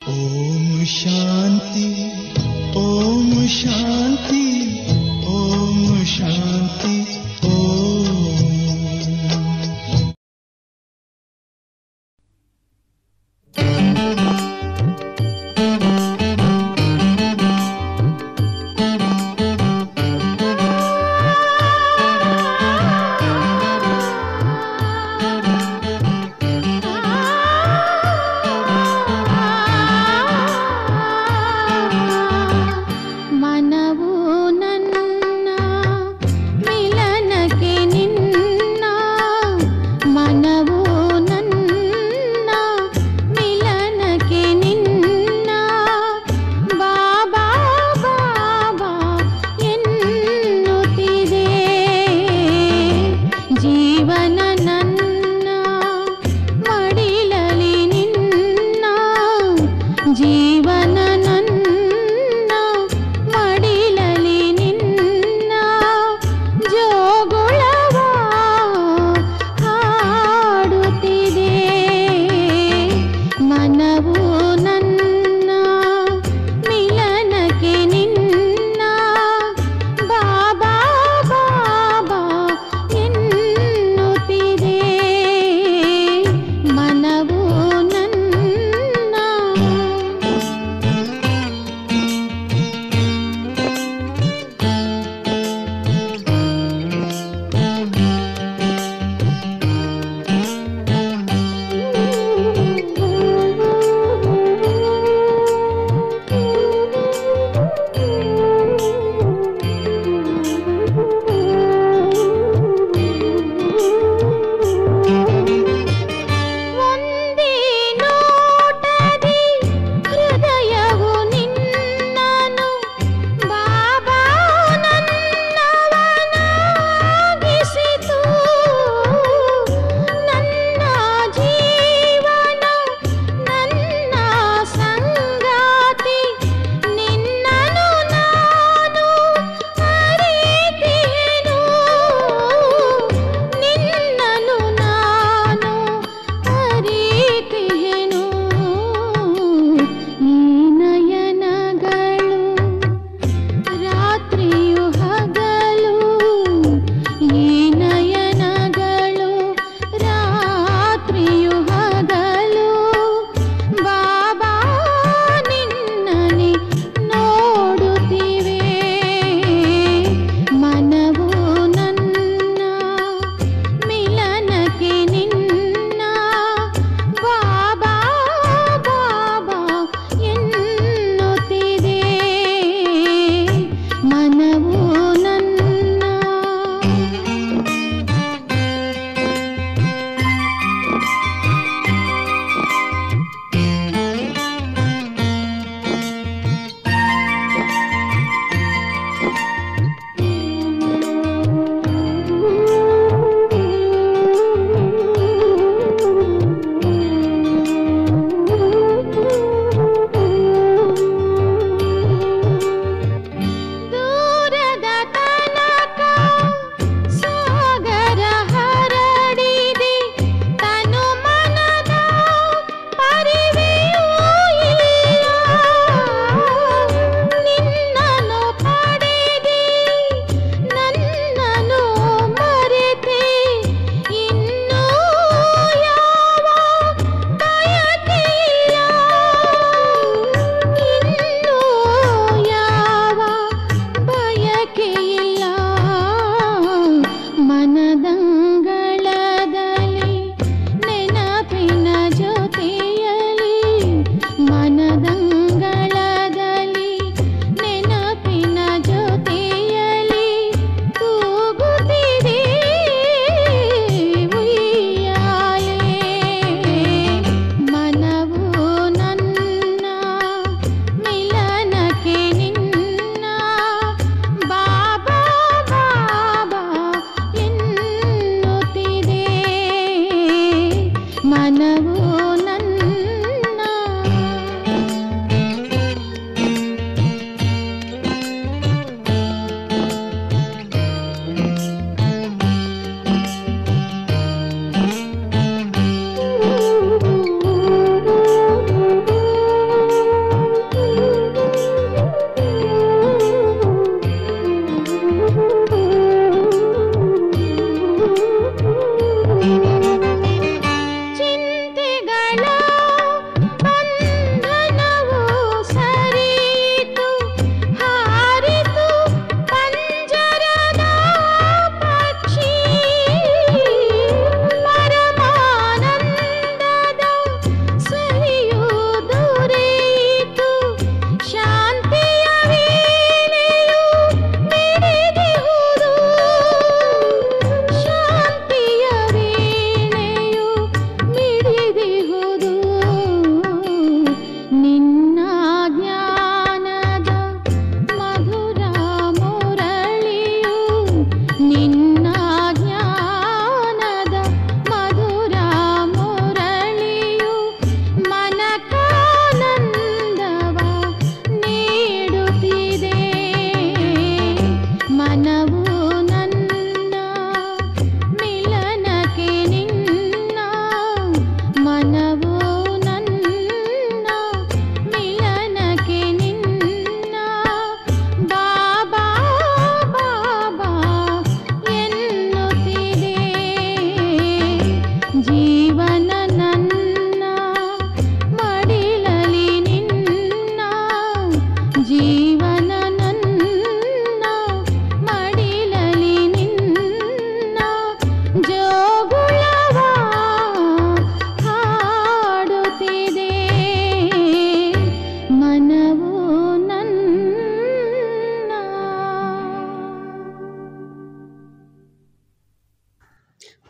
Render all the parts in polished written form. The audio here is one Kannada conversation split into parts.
ओम शांति, ओम शांति, ओम शांति, ओम।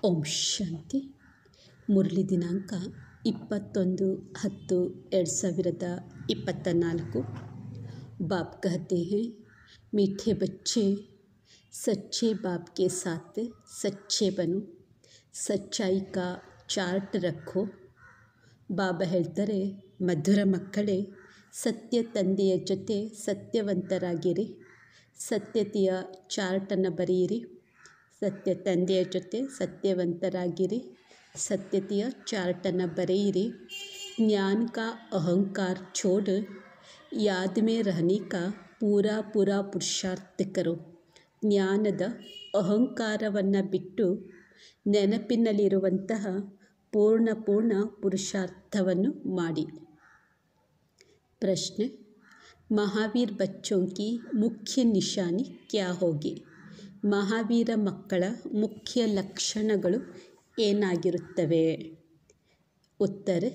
ಓಂ ಶಾಂತಿ. ಮುರಳಿ ದಿನಾಂಕ 21/10/2024। बाप कहते हैं, मीठे बच्चे सच्चे बाप के साथ सच्चे बनो, सच्चाई का ಚಾರ್ಟ್ ರಖೋ. ಬಾಬಾ ಹೇಳ್ತಾರೆ, ಮಧುರ ಮಕ್ಕಳೇ, ಸತ್ಯ ತಂದೆಯ ಜೊತೆ ಸತ್ಯವಂತರಾಗಿರಿ, ಸತ್ಯತೆಯ ಚಾರ್ಟನ್ನು ಬರೆಯಿರಿ. ಸತ್ಯ ತಂದೆಯ ಜೊತೆ ಸತ್ಯವಂತರಾಗಿರಿ, ಸತ್ಯತೆಯ ಚಾರ್ಟನ್ನು ಬರೆಯಿರಿ. ज्ञान का अहंकार छोड़ याद में रहने का पूरा पुरुषार्थ करो. ಜ್ಞಾನದ ಅಹಂಕಾರವನ್ನು ಬಿಟ್ಟು ನೆನಪಿನಲ್ಲಿರುವಂತಹ ಪೂರ್ಣ ಪುರುಷಾರ್ಥವನ್ನು ಮಾಡಿ. ಪ್ರಶ್ನೆ, ಮಹಾವೀರ್ ಬಚ್ಚೋं की ಮುಖ್ಯ ನಿಶಾನಿ ಕ್ಯಾ ಹೋಗಿ? ಮಹಾವೀರ ಮಕ್ಕಳ ಮುಖ್ಯ ಲಕ್ಷಣಗಳು ಏನಾಗಿರುತ್ತವೆ? उत्तर,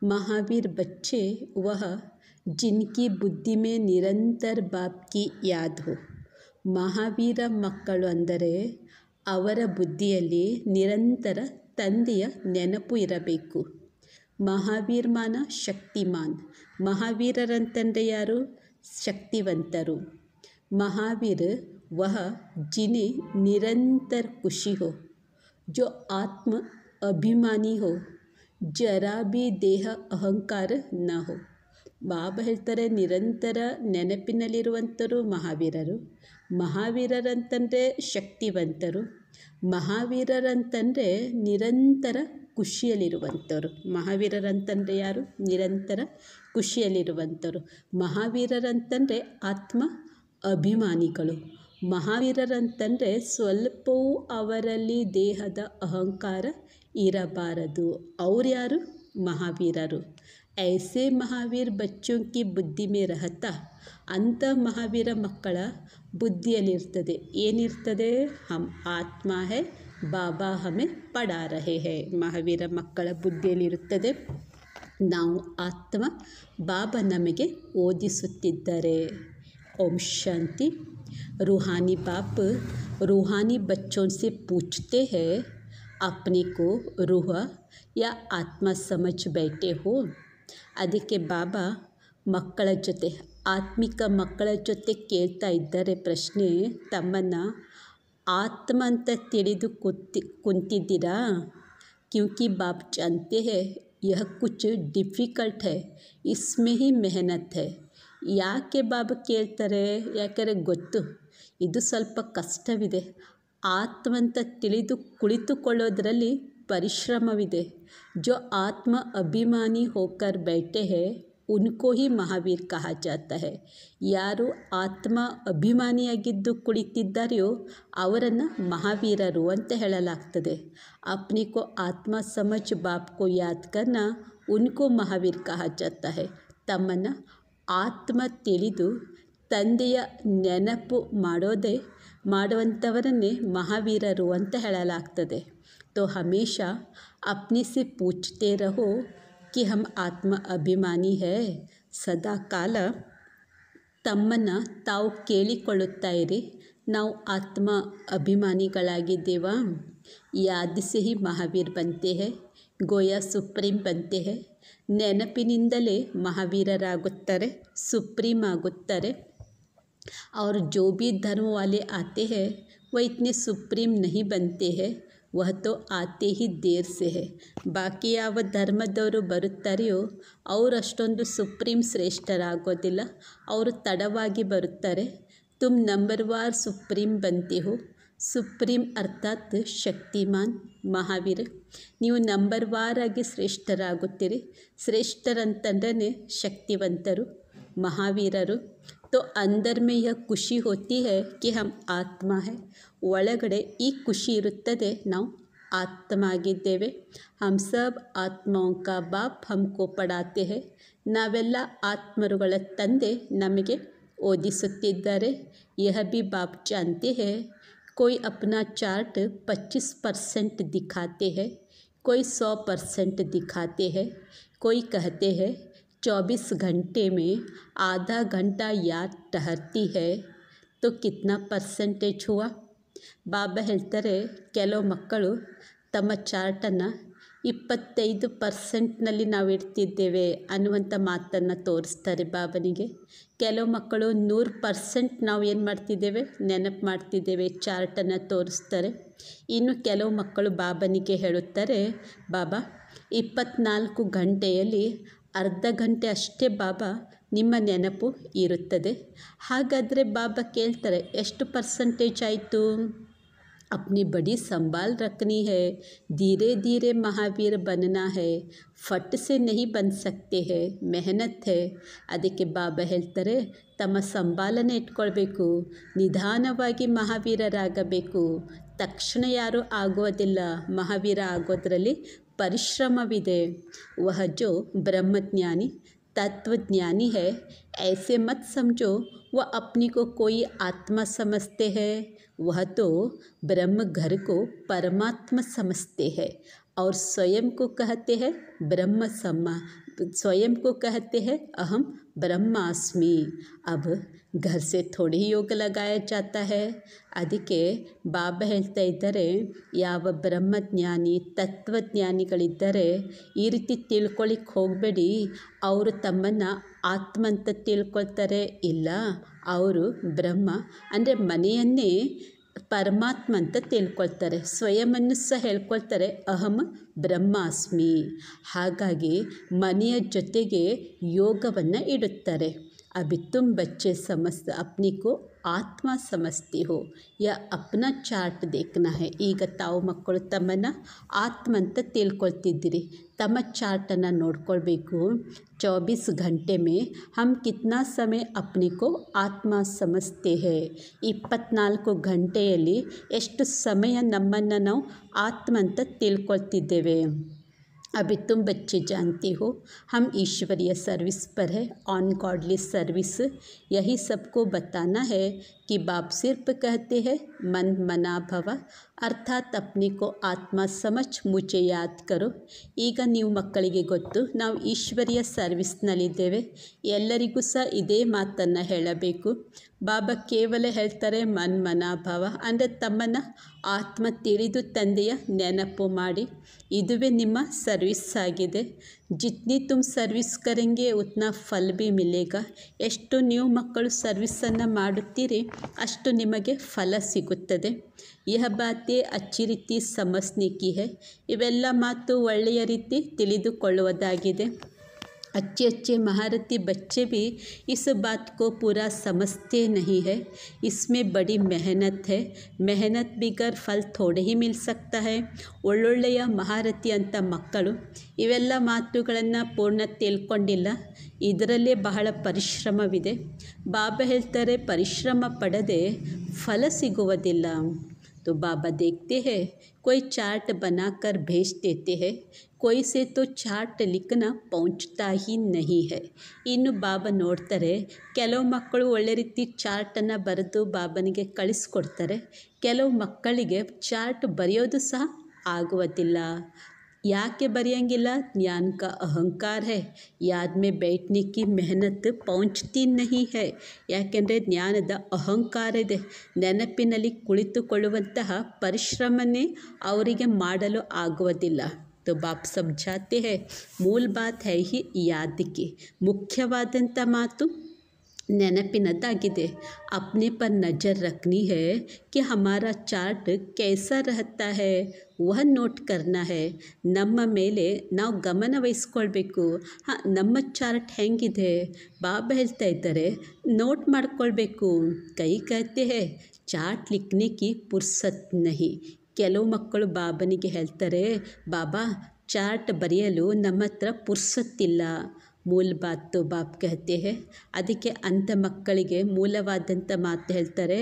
महावीर बच्चे वह जिनकी बुद्धि में निरंतर बाप की याद हो. ಮಹಾವೀರ ಮಕ್ಕಳು ಅಂದರೆ ಅವರ ಬುದ್ಧಿಯಲ್ಲಿ ನಿರಂತರ ತಂದೆಯ ನೆನಪು ಇರಬೇಕು. ಮಹಾವೀರ್ ಮಾನ ಶಕ್ತಿಮಾನ್. ಮಹಾವೀರರಂತಂದರೆ ಯಾರು? ಶಕ್ತಿವಂತರು. महावीर वह जिन्हें निरंतर खुशी हो, जो आत्म अभिमानी हो, जरा भी देह अहंकार न हो. ಬಾಬಾ ಹೇಳ್ತಾರೆ, ನಿರಂತರ ನೆನಪಿನಲ್ಲಿರುವಂಥರು ಮಹಾವೀರರು. ಮಹಾವೀರರಂತಂದರೆ ಶಕ್ತಿವಂತರು. ಮಹಾವೀರರಂತಂದರೆ ನಿರಂತರ ಖುಷಿಯಲ್ಲಿರುವಂಥವ್ರು. ಮಹಾವೀರರಂತಂದರೆ ಯಾರು? ನಿರಂತರ ಖುಷಿಯಲ್ಲಿರುವಂಥವ್ರು. ಮಹಾವೀರರಂತಂದರೆ ಆತ್ಮ ಅಭಿಮಾನಿಗಳು. ಮಹಾವೀರರಂತಂದರೆ ಸ್ವಲ್ಪವೂ ಅವರಲ್ಲಿ ದೇಹದ ಅಹಂಕಾರ ಇರಬಾರದು. ಅವ್ರು ಯಾರು? ಮಹಾವೀರರು. ಐಸೆ ಮಹಾವೀರ್ ಬಚ್ಚೋं की ಬುದ್ಧಿ में रहता. ಅಂಥ ಮಹಾವೀರ ಮಕ್ಕಳ ಬುದ್ಧಿಯಲ್ಲಿರ್ತದೆ. ಏನಿರ್ತದೆ? ಹಮ್ ಆತ್ಮ ಹೈ, ಬಾಬಾ ಹಮೆ ಪಡಾ ರಹೆ ಹೈ. ಮಹಾವೀರ ಮಕ್ಕಳ ಬುದ್ಧಿಯಲ್ಲಿರುತ್ತದೆ, ನಾವು ಆತ್ಮ, ಬಾಬಾ ನಮಗೆ ಓದಿಸುತ್ತಿದ್ದಾರೆ. ओम शांति. रूहानी बाप रूहानी बच्चों से पूछते हैं, अपने को रूह या आत्मा समझ बैठे हो? ಅದಕ್ಕೆ ಬಾಬಾ ಮಕ್ಕಳ ಜೊತೆ, ಆತ್ಮಿಕ ಮಕ್ಕಳ ಜೊತೆ ಕೇಳ್ತಾ ಇದ್ದಾರೆ ಪ್ರಶ್ನೆ, ತಮ್ಮನ್ನು ಆತ್ಮ ಅಂತ ತಿಳಿದು ಕುಂತಿದ್ದೀರಾ? क्योंकि बाप जानते हैं यह कुछ डिफ़िकल्ट है, इसमें ही मेहनत है. ಯಾಕೆ ಬಾಬಾ ಕೇಳ್ತಾರೆ? ಯಾಕಂದರೆ ಗೊತ್ತು, ಇದು ಸ್ವಲ್ಪ ಕಷ್ಟವಿದೆ. ಆತ್ಮ ಅಂತ ತಿಳಿದು ಕುಳಿತುಕೊಳ್ಳೋದರಲ್ಲಿ ಪರಿಶ್ರಮವಿದೆ. जो आत्म अभिमानी होकर बैठे हैं उनको ही महावीर कहा जाता है. ಯಾರು ಆತ್ಮ ಅಭಿಮಾನಿಯಾಗಿದ್ದು ಕುಳಿತಿದ್ದಾರೆಯೋ ಅವರನ್ನು ಮಹಾವೀರರು ಅಂತ ಹೇಳಲಾಗ್ತದೆ. अपने को आत्मा समझ बाप को याद करना उनको महावीर कहा जाता है. ತಮ್ಮನ್ನು ಆತ್ಮ ತಿಳಿದು ತಂದೆಯ ನೆನಪು ಮಾಡುವಂಥವರನ್ನೇ ಮಹಾವೀರರು ಅಂತ ಹೇಳಲಾಗ್ತದೆ. तो हमेशा अपने से पूछते रहो कि हम आत्म अभिमानी है. ಸದಾ ಕಾಲ ತಮ್ಮನ್ನು ತಾವು ಕೇಳಿಕೊಳ್ಳುತ್ತಾ ಇರಿ, ನಾವು ಆತ್ಮ ಅಭಿಮಾನಿಗಳಾಗಿದ್ದೇವಾ? ಯಾದ್ ಸೆ ಹಿ ಮಹಾವೀರ್ ಬಂತೆ ಹೈ, ಗೋಯಾ ಸುಪ್ರೀಂ ಬಂತೆ ಹೈ. ನೆನಪಿನಿಂದಲೇ ಮಹಾವೀರರಾಗುತ್ತಾರೆ, ಸುಪ್ರೀಂ ಆಗುತ್ತಾರೆ. और जो भी धर्म वाले आते हैं वह इतने सुप्रीम नहीं बनते हैं, वह तो आते ही देर से है. ಬಾಕಿ ಯಾವ ಧರ್ಮದವರು ಬರುತ್ತಾರೆಯೋ ಅವರು ಅಷ್ಟೊಂದು ಸುಪ್ರೀಂ ಶ್ರೇಷ್ಠರಾಗೋದಿಲ್ಲ, ಅವರು ತಡವಾಗಿ ಬರುತ್ತಾರೆ. ತುಮ್ ನಂಬರ್ವಾರ್ ಸುಪ್ರೀಂ ಬಂತೆ ಹೋ. ಸುಪ್ರೀಂ ಅರ್ಥಾತ್ ಶಕ್ತಿಮಾನ್, ಮಹಾವೀರ. ನೀವು ನಂಬರ್ವಾರಾಗಿ ಶ್ರೇಷ್ಠರಾಗುತ್ತೀರಿ. ಶ್ರೇಷ್ಠರಂತಂದ್ರೆ ಶಕ್ತಿವಂತರು, ಮಹಾವೀರರು. तो अंदर में यह खुशी होती है कि हम आत्मा है. ಒಳಗಡೆ ಈ ಖುಷಿ ಇರುತ್ತದೆ, ನಾವು ಆತ್ಮ ಆಗಿದ್ದೇವೆ. हम सब आत्माओं का बाप हमको पढ़ाते हैं. ನಾವೆಲ್ಲ ಆತ್ಮರುಗಳ ತಂದೆ ನಮಗೆ ಓದಿಸುತ್ತಿದ್ದಾರೆ. यह भी बाप जानते हैं. कोई अपना चार्ट 25% दिखाते हैं, कोई 100% दिखाते हैं. कोई कहते हैं 24 घंटे में आधा घंटा याद ठहरती है, तो कितना परसेंटेज हुआ? ಬಾಬಾ ಹೇಳ್ತಾರೆ, ಕೆಲವು ಮಕ್ಕಳು ತಮ್ಮ ಚಾರ್ಟನ್ನು 25% ನಾವು ಇಡ್ತಿದ್ದೇವೆ ಅನ್ನುವಂಥ ಮಾತನ್ನು ತೋರಿಸ್ತಾರೆ ಬಾಬನಿಗೆ. ಕೆಲವು ಮಕ್ಕಳು 100% ನಾವು ಏನು ಮಾಡ್ತಿದ್ದೇವೆ, ನೆನಪು ಮಾಡ್ತಿದ್ದೇವೆ, ಚಾರ್ಟನ್ನು ತೋರಿಸ್ತಾರೆ. ಇನ್ನು ಕೆಲವು ಮಕ್ಕಳು ಬಾಬನಿಗೆ ಹೇಳುತ್ತಾರೆ, ಬಾಬಾ 24 ಗಂಟೆಯಲ್ಲಿ ಅರ್ಧ ಗಂಟೆ ಅಷ್ಟೇ ಬಾಬಾ ನಿಮ್ಮ ನೆನಪು ಇರುತ್ತದೆ. ಹಾಗಾದರೆ ಬಾಬಾ ಕೇಳ್ತಾರೆ, ಎಷ್ಟು ಪರ್ಸೆಂಟೇಜ್ ಆಯಿತು? अपनी बड़ी संभाल रखनी है, धीरे धीरे महावीर बनना है, फट से नहीं बन सकते हैं, मेहनत है. ಅದಕ್ಕೆ ಬಾಬಾ ಹೇಳ್ತಾರೆ, ತಮ್ಮ ಸಂಭಾಲನೆ ಇಟ್ಕೊಳ್ಬೇಕು, ನಿಧಾನವಾಗಿ ಮಹಾವೀರರಾಗಬೇಕು. ತಕ್ಷಣ ಯಾರೂ ಆಗೋದಿಲ್ಲ, ಮಹಾವೀರ ಆಗೋದ್ರಲ್ಲಿ ಪರಿಶ್ರಮವಿದೆ. ವಹ ಜೋ ಬ್ರಹ್ಮಜ್ಞಾನಿ तत्वज्ञानी है, ऐसे मत समझो वह अपनी को कोई आत्मा समझते हैं, वह तो ब्रह्म घर को परमात्मा समझते हैं और स्वयं को कहते हैं ब्रह्म सम्मा, स्वयं को कहते हैं अहम ब्रह्मास्मि. अब घर से थोड़ी ही योग लगाया जाता है. ಅದಕ್ಕೆ ಬಾಬಾ ಹೇಳ್ತಾ ಇದ್ದಾರೆ, ಯಾವ ಬ್ರಹ್ಮಜ್ಞಾನಿ ತತ್ವಜ್ಞಾನಿಗಳಿದ್ದರೆ ಈ ರೀತಿ ತಿಳ್ಕೊಳ್ಳಿಕ್ಕೆ ಹೋಗಬೇಡಿ. ಅವರು ತಮ್ಮನ್ನು ಆತ್ಮ ಅಂತ ತಿಳ್ಕೊಳ್ತಾರೆ. ಇಲ್ಲ, ಅವರು ಬ್ರಹ್ಮ ಅಂದರೆ ಮನೆಯನ್ನೇ ಪರಮಾತ್ಮ ಅಂತ ತಿಳ್ಕೊಳ್ತಾರೆ. ಸ್ವಯಮನ್ನು ಸಹ ಹೇಳ್ಕೊಳ್ತಾರೆ, ಅಹಂ ಬ್ರಹ್ಮಾಸ್ಮಿ. ಹಾಗಾಗಿ ಮನೆಯ ಜೊತೆಗೆ ಯೋಗವನ್ನು ಇಡುತ್ತಾರೆ. अभी तुम बच्चे समझ अपने को ಆತ್ಮ ಸಮಸ್ತಿ ಹೋ ಯಾ ಅಪ್ನ ಚಾರ್ಟ್ ದೇಖ್ನಾ ಹೈ. ಈಗ ತಾವು ಮಕ್ಕಳು ತಮ್ಮನ್ನು ಆತ್ಮ ಅಂತ ತಿಳ್ಕೊಳ್ತಿದ್ದೀರಿ, ತಮ್ಮ ಚಾರ್ಟನ್ನು ನೋಡ್ಕೊಳ್ಬೇಕು. 24 घंटे में हम कितना समय अपने को ಆತ್ಮ ಸಮಸ್ತೆ ಹೈ. 24 ಗಂಟೆಯಲ್ಲಿ ಎಷ್ಟು ಸಮಯ ನಮ್ಮನ್ನು ನಾವು ಆತ್ಮ ಅಂತ ತಿಳ್ಕೊಳ್ತಿದ್ದೇವೆ. अभी तुम बच्चे जानते हो हम ईश्वरीय सर्विस पर है, ऑन गॉडली सर्विस. यही सबको बताना है कि बाप सिर्फ कहते हैं मन मना भव, ಅರ್ಥಾತ್ अपने को ಆತ್ಮ ಸಮझ ಮುझे ಯಾದ್ ಕರೋ. ಈಗ ನೀವು ಮಕ್ಕಳಿಗೆ ಗೊತ್ತು, ನಾವು ಈಶ್ವರಿಯ ಸರ್ವಿಸ್ನಲ್ಲಿದ್ದೇವೆ. ಎಲ್ಲರಿಗೂ ಸಹ ಇದೇ ಮಾತನ್ನು ಹೇಳಬೇಕು. ಬಾಬಾ ಕೇವಲ ಹೇಳ್ತಾರೆ ಮನ್ ಮನಾಭಾವ ಅಂದರೆ ತಮ್ಮನ್ನು ಆತ್ಮ ತಿಳಿದು ತಂದೆಯ ನೆನಪು ಮಾಡಿ. ಇದುವೇ ನಿಮ್ಮ ಸರ್ವಿಸ್ ಆಗಿದೆ. ಜಿತ್ನಿ ತುಮ್ ಸರ್ವಿಸ್ ಕರೆಂಗೆ ಉತ್ನಾ ಫಲ್ ಭಿ ಮಿಲೇಗ. ಎಷ್ಟು ನೀವು ಮಕ್ಕಳು ಸರ್ವಿಸನ್ನು ಮಾಡುತ್ತೀರಿ ಅಷ್ಟು ನಿಮಗೆ ಫಲ ಸಿಗುತ್ತದೆ. ಯಹ ಬಾತೆ ಅಚ್ಚಿ ರೀತಿ ಸಮಜ್ನೆ ಕಿ ಹೈ. ಇವೆಲ್ಲ ಮಾತು ಒಳ್ಳೆಯ ರೀತಿ ತಿಳಿದುಕೊಳ್ಳುವುದಾಗಿದೆ. अच्छे अच्छे महारथी बच्चे भी इस बात को पूरा समझते नहीं है. इसमें बड़ी मेहनत है. मेहनत बिगर फल थोड़े ही मिल सकता है. ಒಳ್ಳೊಳ್ಳೆಯ ಮಹಾರಥಿ ಅಂತ ಮಕ್ಕಳು ಇವೆಲ್ಲ ಮಾತುಗಳನ್ನು ಪೂರ್ಣ ತಿಳ್ಕೊಂಡಿಲ್ಲ. ಇದರಲ್ಲೇ ಬಹಳ ಪರಿಶ್ರಮವಿದೆ. ಬಾಬಾ ಹೇಳ್ತಾರೆ, ಪರಿಶ್ರಮ ಪಡದೆ ಫಲ ಸಿಗುವುದಿಲ್ಲ. तो बाबा देखते हैं कोई चार्ट बनाकर भेज देते हैं, कोई से तो चार्ट लिखना पहुंचता ही नहीं है. ಇನ್ನು ಬಾಬಾ ನೋಡ್ತಾರೆ, ಕೆಲವು ಮಕ್ಕಳು ಒಳ್ಳೆ ರೀತಿ ಚಾರ್ಟನ್ನು ಬರೆದು ಬಾಬನಿಗೆ ಕಳಿಸ್ಕೊಡ್ತಾರೆ. ಕೆಲವು ಮಕ್ಕಳಿಗೆ ಚಾರ್ಟ್ ಬರೆಯೋದು ಸಹ ಆಗುವುದಿಲ್ಲ. ಯಾಕೆ ಬರೆಯಂಗಿಲ್ಲ? ಜ್ಞಾನ का ಅಹಂಕಾರ है, याद में बैठने की मेहनत पहुंचती नहीं है. ಯಾಕೆಂದರೆ ಜ್ಞಾನದ ಅಹಂಕಾರ ಇದೆ. ನೆನಪಿನಲ್ಲಿ ಕುಳಿತುಕೊಳ್ಳುವಂತಹ ಪರಿಶ್ರಮನೇ ಅವರಿಗೆ ಮಾಡಲು ಆಗುವುದಿಲ್ಲ. तो बाप समझाते हैं मूल बात है ही याद की. ಮುಖ್ಯವಾದಂಥ ಮಾತು ನೆನಪಿನದ್ದಾಗಿದೆ. अपने पर नज़र रखनी है कि हमारा चार्ट कैसा रहता है, वह ನೋಟ್ करना है. ನಮ್ಮ ಮೇಲೆ ನಾವು ಗಮನ ವಹಿಸ್ಕೊಳ್ಬೇಕು. ನಮ್ಮ ಚಾರ್ಟ್ ಹೆಂಗಿದೆ ಬಾಬಾ ಹೇಳ್ತಾ ಇದ್ದಾರೆ, ನೋಟ್ ಮಾಡ್ಕೊಳ್ಬೇಕು. ಕೈ कहते हैं ಚಾರ್ಟ್ ಲಿಖನೆ ಕಿ ಪುರ್ಸತ್ ನಹಿ. ಕೆಲವು ಮಕ್ಕಳು ಬಾಬನಿಗೆ ಹೇಳ್ತಾರೆ, ಬಾಬಾ ಚಾರ್ಟ್ ಬರೆಯಲು ನಮ್ಮ ಹತ್ರ ಪುರ್ಸತ್ತಿಲ್ಲ. ಮೂಲ ಬಾತು ಬಾಪ್ कहते हैं. ಅದಕ್ಕೆ ಅಂಥ ಮಕ್ಕಳಿಗೆ ಮೂಲವಾದಂಥ ಮಾತು ಹೇಳ್ತಾರೆ,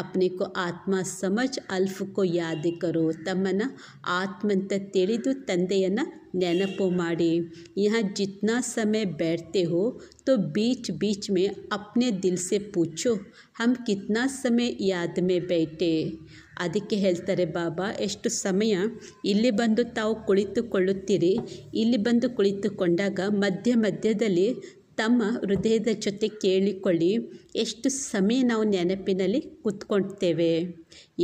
ಅಪ್ನೆ ಕೋ ಆತ್ಮ ಸಮಜ್ ಅಲ್ಫ್ ಕೋ ಯಾದ್ ಕರೋ. ತಮ್ಮನ್ನು ಆತ್ಮ ಅಂತ ತಿಳಿದು ತಂದೆಯನ್ನು ನೆನಪು ಮಾಡಿ. यहाँ जितना समय बैठते हो तो बीच बीच में अपने दिल से पूछो हम कितना समय याद में बैठे. ಅದಕ್ಕೆ ಹೇಳ್ತಾರೆ ಬಾಬಾ, ಎಷ್ಟು ಸಮಯ ಇಲ್ಲಿ ಬಂದು ತಾವು ಕುಳಿತುಕೊಳ್ಳುತ್ತೀರಿ. ಇಲ್ಲಿ ಬಂದು ಕುಳಿತುಕೊಂಡಾಗ ಮಧ್ಯದಲ್ಲಿ ತಮ್ಮ ಹೃದಯದ ಜೊತೆ ಕೇಳಿಕೊಳ್ಳಿ, ಎಷ್ಟು ಸಮಯ ನಾವು ನೆನಪಿನಲ್ಲಿ ಕೂತ್ಕೊಳ್ತೇವೆ.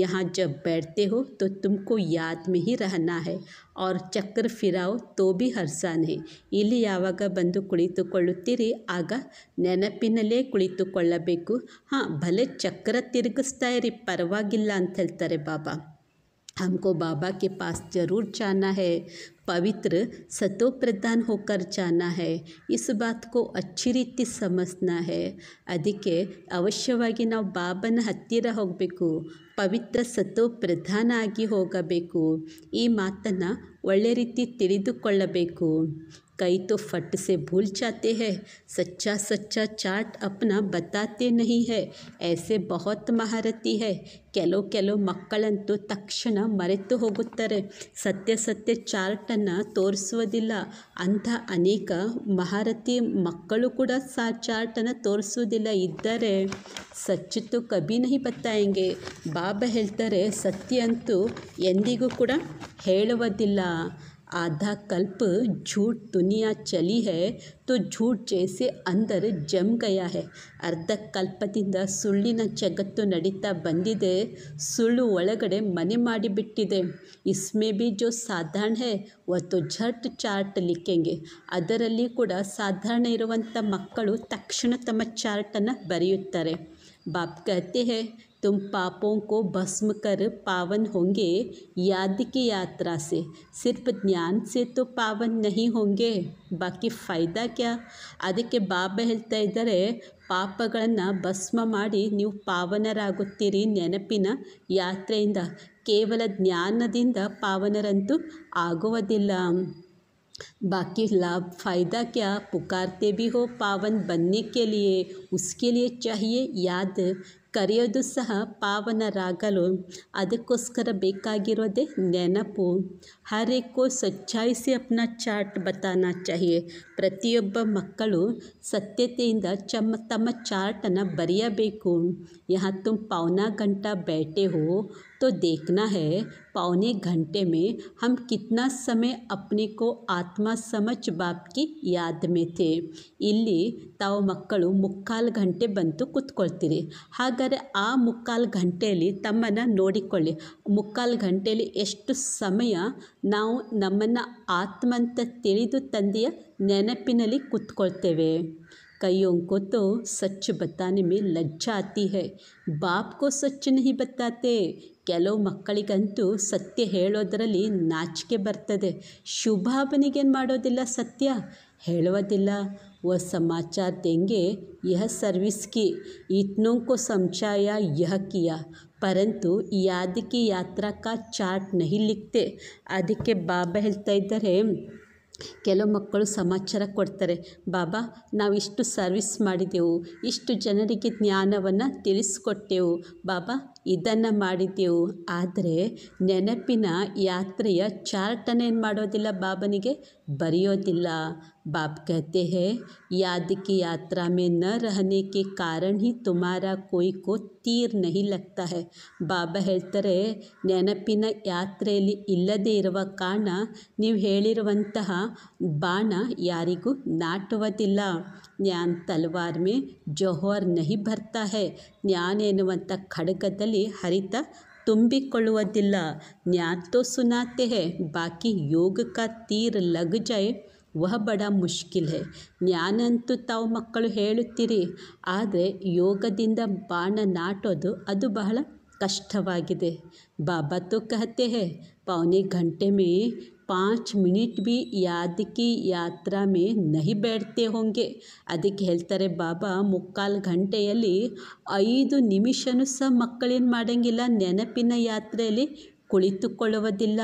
यहाँ जब बैठते हो तो तुमको याद में ही रहना है और ಚಕ್ರ ಫಿರಾವ್ ತೋ ಬಿ ಹರ್ಸಾನ್ ಹೇ. ಇಲ್ಲಿ ಯಾವಾಗ ಬಂದು ಕುಳಿತುಕೊಳ್ಳುತ್ತೀರಿ ಆಗ ನೆನಪಿನಲ್ಲೇ ಕುಳಿತುಕೊಳ್ಳಬೇಕು. ಭಲೆ ಚಕ್ರ ತಿರುಗಿಸ್ತಾ ಇರಿ, ಪರವಾಗಿಲ್ಲ ಅಂತ ಹೇಳ್ತಾರೆ ಬಾಬಾ. हमको बाबा के पास ज़रूर जाना है, पवित्र सतो प्रधान होकर जाना है. इस बात को अच्छी ರೀತಿ ಸಮಜ್ನಾ है. ಅದಕ್ಕೆ ಅವಶ್ಯವಾಗಿ ನಾವು ಬಾಬನ ಹತ್ತಿರ ಹೋಗಬೇಕು, ಪವಿತ್ರ ಸತೋ ಪ್ರಧಾನ ಆಗಿ ಹೋಗಬೇಕು. ಈ ಮಾತನ್ನು ಒಳ್ಳೆ ರೀತಿ ತಿಳಿದುಕೊಳ್ಳಬೇಕು. कई तो फट से भूल जाते हैं, सच्चा सच्चा चार्ट अपना बताते नहीं है. ऐसे बहुत महारथी है. ಕೆಲವು ಮಕ್ಕಳಂತೂ ತಕ್ಷಣ ಮರೆತು ಹೋಗುತ್ತಾರೆ, ಸತ್ಯ ಚಾರ್ಟನ್ನು ತೋರಿಸುವುದಿಲ್ಲ. ಅಂಥ ಅನೇಕ ಮಹಾರಥಿ ಮಕ್ಕಳು ಕೂಡ ಚಾರ್ಟನ್ನು ತೋರಿಸುವುದಿಲ್ಲ. ಇದ್ದರೆ ಸಚ್ ತು ಕಭಿ ನಹಿ ಬತಾಯೆಂಗೆ. ಬಾಬಾ ಹೇಳ್ತಾರೆ, ಸತ್ಯ ಅಂತೂ ಎಂದಿಗೂ ಕೂಡ ಹೇಳುವುದಿಲ್ಲ. आधा कल्प झूठ दुनिया चली है तो झूठ जैसे अंदर जम गया है. ಅರ್ಧ ಕಲ್ಪದಿಂದ ಸುಳ್ಳಿನ ಜಗತ್ತು ನಡೀತಾ ಬಂದಿದೆ, ಸುಳ್ಳು ಒಳಗಡೆ ಮನೆ ಮಾಡಿಬಿಟ್ಟಿದೆ. ಇಸ್ಮೇ ಬಿ ಜೋ ಸಾಧಾರಣ ಹೈ ವಹ ತೋ ಝಟ್ ಚಾರ್ಟ್ ಲಿಖೆಂಗೆ. ಅದರಲ್ಲಿ ಕೂಡ ಸಾಧಾರಣ ಇರುವಂಥ ಮಕ್ಕಳು ತಕ್ಷಣ ತಮ್ಮ ಚಾರ್ಟನ್ನು ಬರೆಯುತ್ತಾರೆ. ಬಾಪ್ ಕಹತೆ ಹೈ, तुम पापों को भस्म कर पावन होंगे याद की यात्रा से. सिर्फ ज्ञान से तो पावन नहीं होंगे, बाकी फ़ायदा क्या. ಅದಕ್ಕೆ ಬಾಬಾ ಹೇಳ್ತಾ ಇದ್ದಾರೆ, ಪಾಪಗಳನ್ನು ಭಸ್ಮ ಮಾಡಿ ನೀವು ಪಾವನರಾಗುತ್ತೀರಿ ನೆನಪಿನ ಯಾತ್ರೆಯಿಂದ. ಕೇವಲ ಜ್ಞಾನದಿಂದ ಪಾವನರಂತೂ ಆಗುವುದಿಲ್ಲ. बाकी लाभ फ़ायदा क्या. पुकारते भी हो पावन बनने के लिए, उसके लिए चाहिए याद. ಕರೆಯೋದು ಸಹ ಪಾವನರಾಗಲು ಅದಕ್ಕೋಸ್ಕರ ಬೇಕಾಗಿರೋದೇ ನೆನಪು. ಹರ್ ಏಕ್ ಕೋ ಸಚ್ಚಾಯಿ ಸೆ ಅಪ್ನಾ ಚಾರ್ಟ್ ಬತಾನಾ ಚಾಹಿಯೆ. ಪ್ರತಿಯೊಬ್ಬ ಮಕ್ಕಳು ಸತ್ಯತೆಯಿಂದ ತಮ್ಮ ಚಾರ್ಟನ್ನು ಬರೆಯಬೇಕು. यहाँ तुम पौना घंटा बैठे हो तो देखना है पौने घंटे में हम कितना समय अपने को आत्मा समझ बाप की याद में थे. ಇಲ್ಲಿ ತಾವು ಮಕ್ಕಳು ಮುಕ್ಕಾಲು ಗಂಟೆ ಬಂತು ಕೂತ್ಕೊಳ್ತೀರಿ. ಹಾಗಾದರೆ ಆ ಮುಕ್ಕಾಲು ಗಂಟೆಯಲ್ಲಿ ತಮ್ಮನ್ನು ನೋಡಿಕೊಳ್ಳಿ. ಮುಕ್ಕಾಲು ಗಂಟೆಯಲ್ಲಿ ಎಷ್ಟು ಸಮಯ ನಾವು ನಮ್ಮನ್ನು ಆತ್ಮ ಅಂತ ತಿಳಿದು ತಂದೆಯ ನೆನಪಿನಲ್ಲಿ ಕೂತ್ಕೊಳ್ತೇವೆ. कईयों को तो सच बताने में लज्जा आती है, बाप को सच नहीं बताते. ಕೆಲವು ಮಕ್ಕಳಿಗಂತೂ ಸತ್ಯ ಹೇಳೋದರಲ್ಲಿ ನಾಚಿಕೆ ಬರ್ತದೆ. ಶುಭಾವನಿಗೇನು ಮಾಡೋದಿಲ್ಲ, ಸತ್ಯ ಹೇಳುವುದಿಲ್ಲ. वह समाचार देंगे यह सर्विस की, इतनों को समझाया यह किया, परंतु याद की यात्रा का चार्ट नहीं लिखते. ಅದಕ್ಕೆ ಬಾಬಾ ಹೇಳ್ತಾ ಇದ್ದಾರೆ, ಕೆಲವು ಮಕ್ಕಳು ಸಮಾಚಾರ ಕೊಡ್ತಾರೆ, ಬಾಬಾ ನಾವು ಇಷ್ಟು ಸರ್ವಿಸ್ ಮಾಡಿದೆವು, ಇಷ್ಟು ಜನರಿಗೆ ಜ್ಞಾನವನ್ನು ತಿಳಿಸ್ಕೊಟ್ಟೆವು, ಬಾಬಾ ಇದನ್ನು ಮಾಡಿದೆವು. ಆದರೆ ನೆನಪಿನ ಯಾತ್ರೆಯ ಚಾರ್ಟನ್ನು ಏನು ಮಾಡೋದಿಲ್ಲ, ಬಾಬನಿಗೆ ಬರೆಯೋದಿಲ್ಲ. बाप कहते हैं याद की यात्रा में न रहने के कारण ही तुम्हारा कोई को ತೀರ್ नहीं लगता है. ಬಾಬಾ ಹೇಳ್ತಾರೆ, ನೆನಪಿನ ಯಾತ್ರೆಯಲ್ಲಿ ಇಲ್ಲದೇ ಇರುವ ಕಾರಣ ನೀವು ಹೇಳಿರುವಂತಹ ಬಾಣ ಯಾರಿಗೂ ನಾಟುವುದಿಲ್ಲ. ಜ್ಞಾನ ತಲ್ವಾರ್ ಮೇ ಜೋಹರ್ ನಹಿ ಭರ್ತಾ ಹೈ. ಜ್ಞಾನ ಎನ್ನುವಂಥ ಖಡ್ಗದಲ್ಲಿ ಹರಿತ ತುಂಬಿಕೊಳ್ಳುವುದಿಲ್ಲ. ಜ್ಞಾನ ತೋ ಸುನಾತೆ ಹೈ, ಬಾಕಿ ಯೋಗ ಕಾ ತೀರ್ ಲಗ್ ಜಾಯೆ ವಹ ಬಡ ಮುಷ್ಕಿಲ್ ಹೈ. ಜ್ಞಾನ ಅಂತೂ ತಾವು ಮಕ್ಕಳು ಹೇಳುತ್ತೀರಿ, ಆದರೆ ಯೋಗದಿಂದ ಬಾಣ ನಾಟೋದು ಅದು ಬಹಳ ಕಷ್ಟವಾಗಿದೆ. ಬಾಬಾ ತೋ ಕಹತೆ ಹೈ ಪೌನೆ ಘಂಟೆ ಮೇ 5 मिनट भी याद की यात्रा में नहीं बैठते होंगे. ಅದಕ್ಕೆ ಹೇಳ್ತಾರೆ ಬಾಬಾ, ಮುಕ್ಕಾಲು ಗಂಟೆಯಲ್ಲಿ 5 ನಿಮಿಷನೂ ಸಹ ಮಕ್ಕಳೇನು ಮಾಡೋಂಗಿಲ್ಲ, ನೆನಪಿನ ಯಾತ್ರೆಯಲ್ಲಿ ಕುಳಿತುಕೊಳ್ಳುವುದಿಲ್ಲ.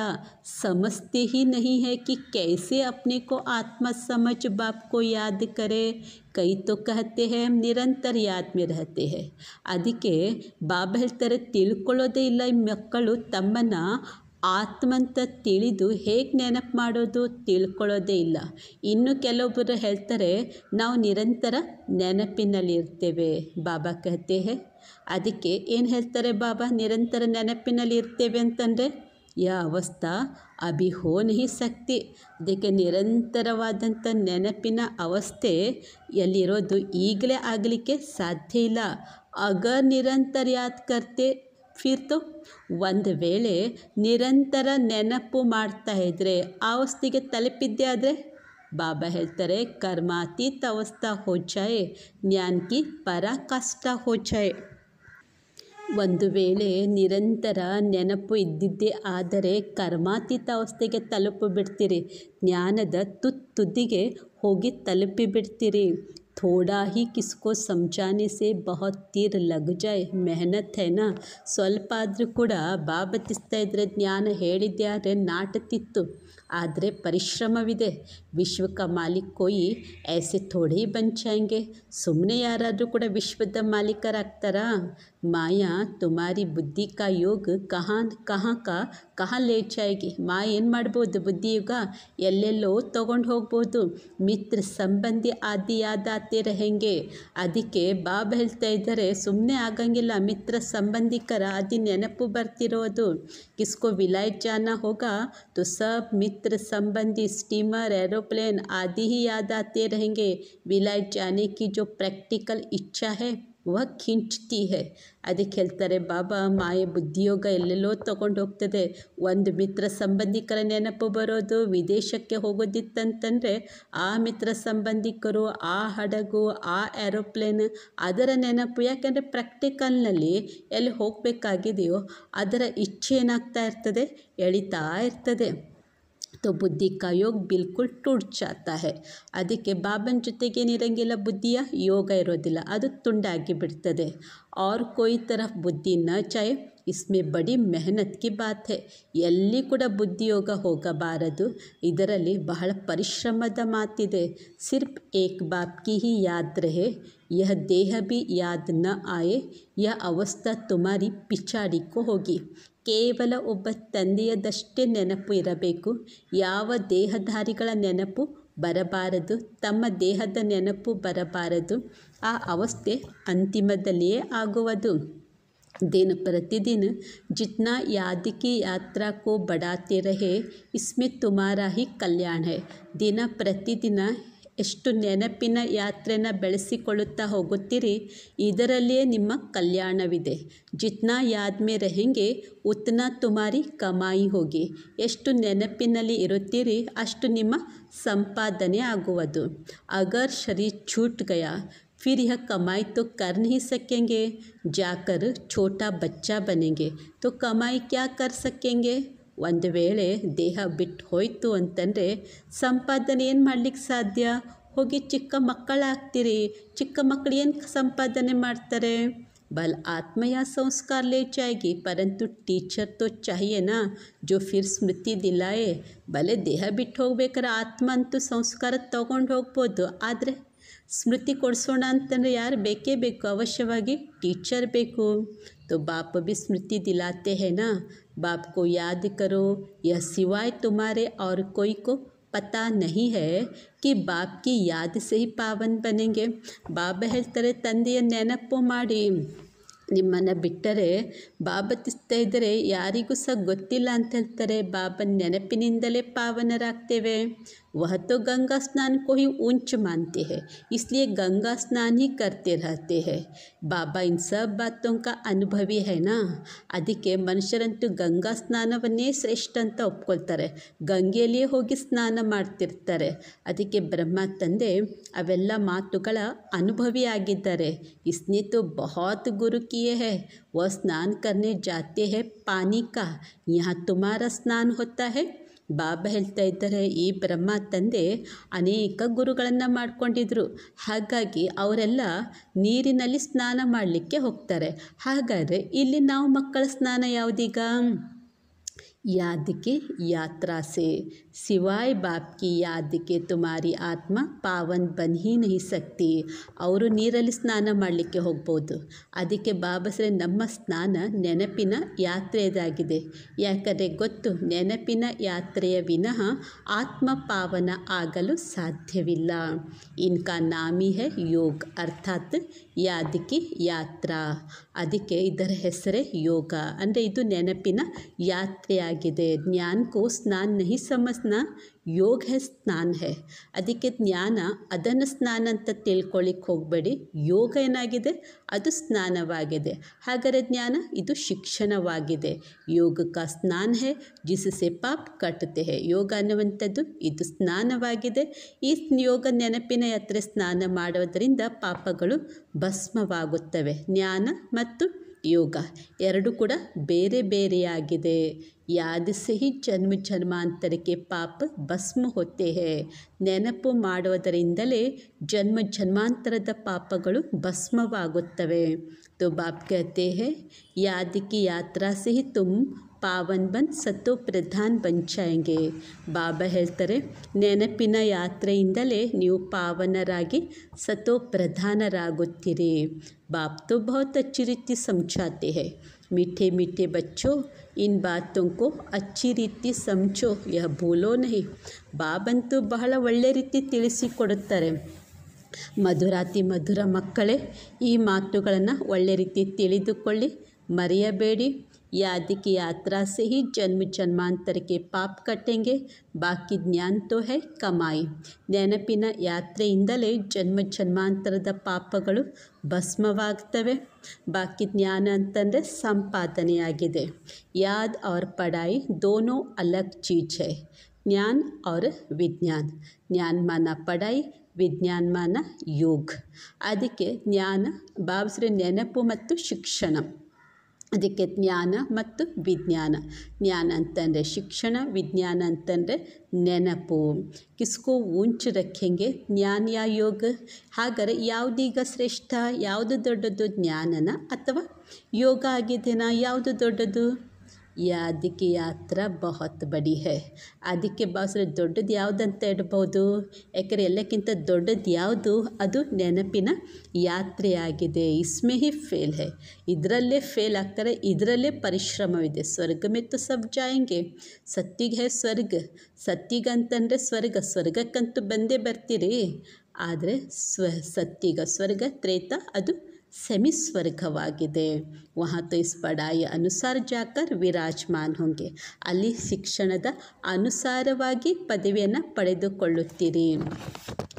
समझते ही नहीं है कि कैसे अपने को आत्मा समझ बाप को याद करे. कई तो कहते हैं हम निरंतर याद में रहते हैं. ಅದಕ್ಕೆ ಬಾಬಾ ಹೇಳ್ತಾರೆ, ತಿಳ್ಕೊಳ್ಳೋದೇ ಇಲ್ಲ ಈ ಮಕ್ಕಳು ತಮ್ಮನ್ನು ಆತ್ಮ ಅಂತ ತಿಳಿದು ಹೇಗೆ ನೆನಪು ಮಾಡೋದು ತಿಳ್ಕೊಳ್ಳೋದೇ ಇಲ್ಲ. ಇನ್ನು ಕೆಲವೊಬ್ಬರು ಹೇಳ್ತಾರೆ ನಾವು ನಿರಂತರ ನೆನಪಿನಲ್ಲಿ ಇರ್ತೇವೆ. ಬಾಬಾ ಕಹತೆ ಹೈ, ಅದಕ್ಕೆ ಏನು ಹೇಳ್ತಾರೆ ಬಾಬಾ, ನಿರಂತರ ನೆನಪಿನಲ್ಲಿ ಇರ್ತೇವೆ ಅಂತಂದರೆ यह अवस्था अभी हो नहीं सकती. ಅದಕ್ಕೆ ನಿರಂತರವಾದಂಥ ನೆನಪಿನ ಅವಸ್ಥೆ ಎಲ್ಲಿರೋದು ಈಗಲೇ ಆಗಲಿಕ್ಕೆ ಸಾಧ್ಯ ಇಲ್ಲ. ಅಗರ್ ನಿರಂತರ ಯಾದ್ ಕರ್ತೆ ಫಿರ್ ತೋ, ಒಂದು ವೇಳೆ ನಿರಂತರ ನೆನಪು ಮಾಡ್ತಾ ಇದ್ದರೆ ಆ ಅವಸ್ಥೆಗೆ ತಲುಪಿದ್ದೆ ಆದರೆ ಬಾಬಾ ಹೇಳ್ತಾರೆ ಕರ್ಮಾತೀತ ಅವಸ್ಥಾ ಹೋ ಜಾಯೆ, ಜ್ಞಾನ ಕಿ ಪರಾಕಾಷ್ಠಾ ಹೋ ಜಾಯೆ. ಒಂದು ವೇಳೆ ನಿರಂತರ ನೆನಪು ಇದ್ದಿದ್ದೇ ಆದರೆ ಕರ್ಮಾತೀತ ಅವಸ್ಥೆಗೆ ತಲುಪಿಬಿಡ್ತೀರಿ, ಜ್ಞಾನದ ತುದಿಗೆ ಹೋಗಿ ತಲುಪಿಬಿಡ್ತೀರಿ. ಥೋಡಾ ಹಿ ಕಿಸ್ಕೋ ಸಮझाने से बहुत तीर लग जाए, ಮೆಹನತ್ ಹೇನಾ. ಸ್ವಲ್ಪ ಆದರೂ ಕೂಡ ಬಾಬತಿಸ್ತಾ ಇದ್ದರೆ ಜ್ಞಾನ ಹೇಳಿದ್ದೆ ಆದರೆ ನಾಟುತ್ತಿತ್ತು. ಆದರೆ ಪರಿಶ್ರಮವಿದೆ. ವಿಶ್ವಕ ಮಾಲೀಕ್ ಕೋಯಿ ಐಸೆ ಥೋಡೆ ಹಿ ಬನ್ ಜಾಯೆಂಗೆ. ಸುಮ್ಮನೆ ಯಾರಾದರೂ ಕೂಡ ವಿಶ್ವದ ಮಾಲೀಕರಾಗ್ತಾರಾ? ಮಾಯಾ ತುಮಾರಿ ಬುದ್ಧಿ ಕಾ ಯೋಗ ಕहाँ ಲೇ ಜಾಯೇಗಿ. ಮಾಯ ಏನು ಮಾಡ್ಬೋದು? ಬುದ್ಧಿಯುಗ ಎಲ್ಲೆಲ್ಲೋ ತೊಗೊಂಡು ಹೋಗ್ಬೋದು. ಮಿತ್ರ ಸಂಬಂಧಿ ಆದಿ ಯಾದ್ ಆತೆ रहेंगे. ಅದಕ್ಕೆ ಬಾಬಾ ಹೇಳ್ತಾ ಇದ್ದಾರೆ ಸುಮ್ಮನೆ ಆಗಂಗಿಲ್ಲ. ಮಿತ್ರ ಸಂಬಂಧಿಕರ ಆದಿ ನೆನಪು ಬರ್ತಿರೋದು. ಕಿಸ್ಕೋ ವಿಲಾಯತ್ ಜಾನಾ ಹೋಗಾ तो सब मित्र संबंधी स्टीमर एरोप्लेन आदि ही याद आते रहेंगे. विलायत जाने की जो प्रैक्टिकल इच्छा है वह खींचती है. ಅದಕ್ಕೆ ಹೇಳ್ತಾರೆ ಬಾಬಾ ಮಾಯೆ ಬುದ್ಧಿಯೋಗ ಎಲ್ಲೆಲ್ಲೋ ತಗೊಂಡು ಹೋಗ್ತದೆ. ಒಂದು ಮಿತ್ರ ಸಂಬಂಧಿಕರ ನೆನಪು ಬರೋದು. ವಿದೇಶಕ್ಕೆ ಹೋಗೋದಿತ್ತಂತಂದರೆ ಆ ಮಿತ್ರ ಸಂಬಂಧಿಕರು, ಆ ಹಡಗು, ಆ ಏರೋಪ್ಲೇನ್ ಅದರ ನೆನಪು. ಯಾಕೆಂದರೆ ಪ್ರಾಕ್ಟಿಕಲ್ನಲ್ಲಿ ಎಲ್ಲಿ ಹೋಗಬೇಕಾಗಿದೆಯೋ ಅದರ ಇಚ್ಛೆ ಏನಾಗ್ತಾ ಇರ್ತದೆ, ಎಳಿತಾ ಇರ್ತದೆ. तो बुद्धि का योग बिल्कुल टूट जाता है. ಅದಕ್ಕೆ ಬಾಬನ ಜೊತೆಗೇನಿರಂಗಿಲ್ಲ, ಬುದ್ಧಿಯ ಯೋಗ ಇರೋದಿಲ್ಲ, ಅದು ತುಂಡಾಗಿ ಬಿಡ್ತದೆ. और कोई तरफ बुद्धि न जाए इसमें बड़ी मेहनत की बात है. ಎಲ್ಲಿ ಕೂಡ ಬುದ್ಧಿಯೋಗ ಹೋಗಬಾರದು, ಇದರಲ್ಲಿ ಬಹಳ ಪರಿಶ್ರಮದ ಮಾತಿದೆ. ಸಿರ್ಫ್ ಏಕ್ ಬಾಪ್ ಕಿ ಹಿ ಯಾದ್ ರಹೆ, यह देह भी याद न आए, यह अवस्था तुम्हारी पिछाड़ी को होगी. ಕೇವಲ ಒಬ್ಬ ತಂದೆಯದಷ್ಟೇ ನೆನಪು ಇರಬೇಕು. ಯಾವ ದೇಹಧಾರಿಗಳ ನೆನಪು ಬರಬಾರದು, ತಮ್ಮ ದೇಹದ ನೆನಪು ಬರಬಾರದು. ಆ ಅವಸ್ಥೆ ಅಂತಿಮದಲ್ಲಿಯೇ ಆಗುವುದು. दिन प्रतिदिन जितना याद की यात्रा को बढ़ाते रहे इसमें तुम्हारा ही कल्याण है. ದಿನ ಪ್ರತಿದಿನ ಎಷ್ಟು ನೆನಪಿನ ಯಾತ್ರೆನ ಬೆಳೆಸಿಕೊಳ್ಳುತ್ತಾ ಹೋಗುತ್ತೀರಿ ಇದರಲ್ಲಿಯೇ ನಿಮ್ಮ ಕಲ್ಯಾಣವಿದೆ. ಜಿತ್ನಾ ಯಾದ್ ಮೇ रहेंगे ಉತ್ನಾ ತುಮಾರಿ ಕಮಾಯಿ ಹೋಗಿ. ಎಷ್ಟು ನೆನಪಿನಲ್ಲಿ ಇರುತ್ತೀರಿ ಅಷ್ಟು ನಿಮ್ಮ ಸಂಪಾದನೆ ಆಗುವುದು. ಅಗರ್ ಶರೀರ್ छूट गया फिर यह कमाई तो कर नहीं सकेंगे. जाकर छोटा बच्चा बनेंगे तो कमाई क्या कर सकेंगे. ಒಂದು ವೇಳೆ ದೇಹ ಬಿಟ್ಟು ಹೋಯಿತು ಅಂತಂದರೆ ಸಂಪಾದನೆ ಏನು ಮಾಡಲಿಕ್ಕೆ ಸಾಧ್ಯ? ಹೋಗಿ ಚಿಕ್ಕ ಮಕ್ಕಳಾಗ್ತೀರಿ. ಚಿಕ್ಕ ಮಕ್ಕಳು ಏನು ಸಂಪಾದನೆ ಮಾಡ್ತಾರೆ? बल आत्मा या संस्कार ले जाएगी, परंतु टीचर तो चाहिए ना जो फिर स्मृति दिलाए. भले ದೇಹ ಬಿಟ್ಟು ಹೋಗ್ಬೇಕಾದ್ರೆ ಆತ್ಮ ಅಂತೂ ಸಂಸ್ಕಾರ ತಗೊಂಡು ಹೋಗ್ಬೋದು, ಆದರೆ ಸ್ಮೃತಿ ಕೊಡಿಸೋಣ ಅಂತಂದರೆ ಯಾರು ಬೇಕೇ ಬೇಕು, ಅವಶ್ಯವಾಗಿ ಟೀಚರ್ ಬೇಕು. तो बाप भी स्मृति दिलाते हैं ना, बाप को याद करो. यह सिवाय तुम्हारे और कोई को पता नहीं है कि बाप की याद से ही पावन बनेंगे. ಬಾಬಾ ಹೇಳ್ತಾರೆ ತಂದೆಯ ನೆನಪು ಮಾಡಿ. ನಿಮ್ಮನ್ನು ಬಿಟ್ಟರೆ ಬಾಬತಿಸ್ತಾ ಇದ್ದರೆ ಯಾರಿಗೂ ಸಹ ಗೊತ್ತಿಲ್ಲ ಅಂತ ಹೇಳ್ತಾರೆ. ಬಾಬನ ನೆನಪಿನಿಂದಲೇ ಪಾವನರಾಗ್ತೇವೆ. वह तो गंगा स्नान को ही ऊंच मानते हैं, इसलिए गंगा स्नान ही करते रहते हैं. बाबा इन सब बातों का अनुभवी है ना. ಅದಕ್ಕೆ ಮನುಷ್ಯರಂತೂ ಗಂಗಾ ಸ್ನಾನವನ್ನೇ ಶ್ರೇಷ್ಠ ಅಂತ ಒಪ್ಕೊಳ್ತಾರೆ. ಗಂಗೆಯಲ್ಲಿಯೇ ಹೋಗಿ ಸ್ನಾನ ಮಾಡ್ತಿರ್ತಾರೆ. ಅದಕ್ಕೆ ಬ್ರಹ್ಮ ತಂದೆ ಅವೆಲ್ಲ ಮಾತುಗಳ ಅನುಭವಿಯಾಗಿದ್ದಾರೆ. इसने तो बहुत गुरु किए हैं. वह स्नान करने जाते हैं पानी का, यहाँ तुम्हारा स्नान होता है. ಬಾಬಾ ಹೇಳ್ತಾ ಇದ್ದಾರೆ ಈ ಬ್ರಹ್ಮ ತಂದೆ ಅನೇಕ ಗುರುಗಳನ್ನು ಮಾಡಿಕೊಂಡಿದ್ರು. ಹಾಗಾಗಿ ಅವರೆಲ್ಲ ನೀರಿನಲ್ಲಿ ಸ್ನಾನ ಮಾಡಲಿಕ್ಕೆ ಹೋಗ್ತಾರೆ. ಹಾಗಾದರೆ ಇಲ್ಲಿ ನಾವು ಮಕ್ಕಳ ಸ್ನಾನ ಯಾವುದೀಗ? याद की यात्रा से, सिवाय बाप की याद के तुम्हारी आत्मा पावन बन ही नहीं सकती. ಅವರು ನೀರಲ್ಲಿ ಸ್ನಾನ ಮಾಡಲಿಕ್ಕೆ ಹೋಗ್ಬೋದು. ಅದಕ್ಕೆ ಬಾಬಸ್ರೆ ನಮ್ಮ ಸ್ನಾನ ನೆನಪಿನ ಯಾತ್ರೆಯದಾಗಿದೆ. ಯಾಕಂದರೆ ಗೊತ್ತು, ನೆನಪಿನ ಯಾತ್ರೆಯ ವಿನಃ ಆತ್ಮ ಪಾವನ ಆಗಲು ಸಾಧ್ಯವಿಲ್ಲ. ಇನ್ಕಾ ನಾಮಿ ಹೈ ಯೋಗ, ಅರ್ಥಾತ್ ಯಾದ್ ಕಿ ಯಾತ್ರಾ. ಅದಕ್ಕೆ ಇದರ ಹೆಸರೇ ಯೋಗ. ಅಂದರೆ ಇದು ನೆನಪಿನ ಯಾತ್ರೆಯಾಗಿ ಆಗಿದೆ. ಜ್ಞಾನ को ಸ್ನಾನ नहीं समझना ಯೋಗ है ಸ್ನಾನ है. ಅದಕ್ಕೆ ಜ್ಞಾನ ಅದನ್ನು ಸ್ನಾನ ಅಂತ ತಿಳ್ಕೊಳ್ಳಿಕ್ಕೆ ಹೋಗಬೇಡಿ. ಯೋಗ ಏನಾಗಿದೆ, ಅದು ಸ್ನಾನವಾಗಿದೆ. ಹಾಗಾದರೆ ಜ್ಞಾನ ಇದು ಶಿಕ್ಷಣವಾಗಿದೆ. ಯೋಗ का ಸ್ನಾನ है जिससे पाप कटते हैं. ಯೋಗ ಅನ್ನುವಂಥದ್ದು ಇದು ಸ್ನಾನವಾಗಿದೆ. ಈ ಯೋಗ ನೆನಪಿನ ಯಾತ್ರೆ ಸ್ನಾನ ಮಾಡೋದರಿಂದ ಪಾಪಗಳು ಭಸ್ಮವಾಗುತ್ತವೆ. ಜ್ಞಾನ ಮತ್ತು ಯೋಗ ಎರಡು ಕೂಡ ಬೇರೆ ಬೇರೆಯಾಗಿದೆ. ಯಾದ से ही ಜನ್ಮ ಜನ್ಮಾಂತರಕ್ಕೆ ಪಾಪ ಭಸ್ಮ होते हैं. ನೆನಪು ಮಾಡೋದರಿಂದಲೇ ಜನ್ಮ ಜನ್ಮಾಂತರದ ಪಾಪಗಳು ಭಸ್ಮವಾಗುತ್ತವೆ. तो बाप कहते हैं याद की यात्रा से ही तुम ಪಾವನ್ ಬನ್ ಸತ್ತೋ ಪ್ರಧಾನ್ ಬನ್ ಜಾಯೆಂಗೆ. ಬಾಬಾ ಹೇಳ್ತಾರೆ, ನೆನಪಿನ ಯಾತ್ರೆಯಿಂದಲೇ ನೀವು ಪಾವನರಾಗಿ ಸತೋ ಪ್ರಧಾನರಾಗುತ್ತೀರಿ. बाप तो बहुत अच्छी रीति समझाते हैं. मीठे मीठे बच्चों इन बातों को अच्छी ರೀತಿ समझो, यह भूलो नहीं. ಬಾಬಂತೂ ಬಹಳ ಒಳ್ಳೆ ರೀತಿ ತಿಳಿಸಿಕೊಡುತ್ತಾರೆ. ಮಧುರಾತಿ ಮಧುರ ಮಕ್ಕಳೇ, ಈ ಮಾತುಗಳನ್ನು ಒಳ್ಳೆ ರೀತಿ ತಿಳಿದುಕೊಳ್ಳಿ, ಮರೆಯಬೇಡಿ. याद की यात्रा से ही जन्म जन्मांतर के पाप कटेंगे. बाकी ज्ञान तो है कमाई. ನೆನಪಿನ ಯಾತ್ರೆಯಿಂದಲೇ ಜನ್ಮ ಜನ್ಮಾಂತರದ ಪಾಪಗಳು ಭಸ್ಮವಾಗ್ತವೆ. ಬಾಕಿ ಜ್ಞಾನ ಅಂತಂದರೆ ಸಂಪಾದನೆಯಾಗಿದೆ. ಯಾದ್ और पढ़ाई दोनों अलग चीज़ है. ज्ञान और विज्ञान. ज्ञान माना पढ़ाई, ವಿಜ್ಞಾನ ಮಾನ ಯೋಗ. ಅದಕ್ಕೆ ಜ್ಞಾನ ಬಾಬ್ಸ್ರೆ ನೆನಪು ಮತ್ತು ಶಿಕ್ಷಣ. ಅದಕ್ಕೆ ಜ್ಞಾನ ಮತ್ತು ವಿಜ್ಞಾನ. ಜ್ಞಾನ ಅಂತಂದರೆ ಶಿಕ್ಷಣ, ವಿಜ್ಞಾನ ಅಂತಂದರೆ ನೆನಪು. ಕಿಸ್ಕೋ ಊಂಚ್ ರಖೆಂಗೆ ಜ್ಞಾನ ಯಾ ಯೋಗ. ಹಾಗಾದರೆ ಯಾವುದೀಗ ಶ್ರೇಷ್ಠ, ಯಾವುದು ದೊಡ್ಡದು, ಜ್ಞಾನನ ಅಥವಾ ಯೋಗ ಆಗಿದೆನಾ? ಯಾವುದು ದೊಡ್ಡದು? ಯಾದ್ ಕಿ ಯಾತ್ರಾ ಬಹುತ್ ಬಡಿ ಹೈ. ಅದಕ್ಕೆ ಬಾಸ್ರೆ ದೊಡ್ಡದು ಯಾವುದಂತ ಹೇಳ್ಬೋದು. ಯಾಕಂದರೆ ಎಲ್ಲಕ್ಕಿಂತ ದೊಡ್ಡದು ಯಾವುದು, ಅದು ನೆನಪಿನ ಯಾತ್ರೆಯಾಗಿದೆ. ಇಸ್ಮೇ ಹಿ ಫೇಲ್ ಹೈ. ಇದರಲ್ಲೇ ಫೇಲ್ ಆಗ್ತಾರೆ, ಇದರಲ್ಲೇ ಪರಿಶ್ರಮವಿದೆ. ಸ್ವರ್ಗ ಮೇ ತೋ ಸಬ್ ಜಾಯೆಂಗೆ. ಸತ್ತಿಗೆ ಹೈ ಸ್ವರ್ಗ. ಸತ್ತಿಗಂತಂದರೆ ಸ್ವರ್ಗ, ಸ್ವರ್ಗಕ್ಕಂತೂ ಬಂದೇ ಬರ್ತೀರಿ. ಆದರೆ ಸತ್ತಿಗ ಸ್ವರ್ಗ, ತ್ರೇತ ಅದು सेमी स्वर्गवाಗಿದೆ. वहाँ तो इस पढ़ाई अनुसार जाकर विराजमान होंगे. ಅಲ್ಲಿ ಶಿಕ್ಷಣದ ಅನುಸಾರವಾಗಿ ಪದವಿಯನ್ನು ಪಡೆದುಕೊಳ್ಳುತ್ತೀರಿ.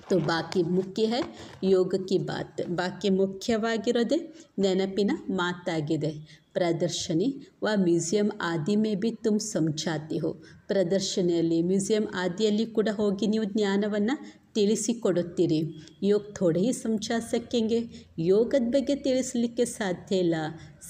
तो बाकी मुख्य है योग की बात. ಬಾಕಿ ಮುಖ್ಯವಾಗಿರೋದೇ ನೆನಪಿನ ಮಾತಾಗಿದೆ. ಪ್ರದರ್ಶನಿ ವ ಮ್ಯೂಸಿಯಂ ಆದಿ ಮೇ ಬಿ ತುಮ್ ಸಮझाते हो. ಪ್ರದರ್ಶನಿಯಲ್ಲಿ, ಮ್ಯೂಸಿಯಂ ಆದಿಯಲ್ಲಿ ಕೂಡ ಹೋಗಿ ನೀವು ಜ್ಞಾನವನ್ನು ತಿಳಿಸಿಕೊಡುತ್ತೀರಿ. ಯೋಗ ಥೋಡೆ ಹಿ ಸಮझा सकेंगे. ಯೋಗದ ಬಗ್ಗೆ ತಿಳಿಸಲಿಕ್ಕೆ ಸಾಧ್ಯ ಇಲ್ಲ.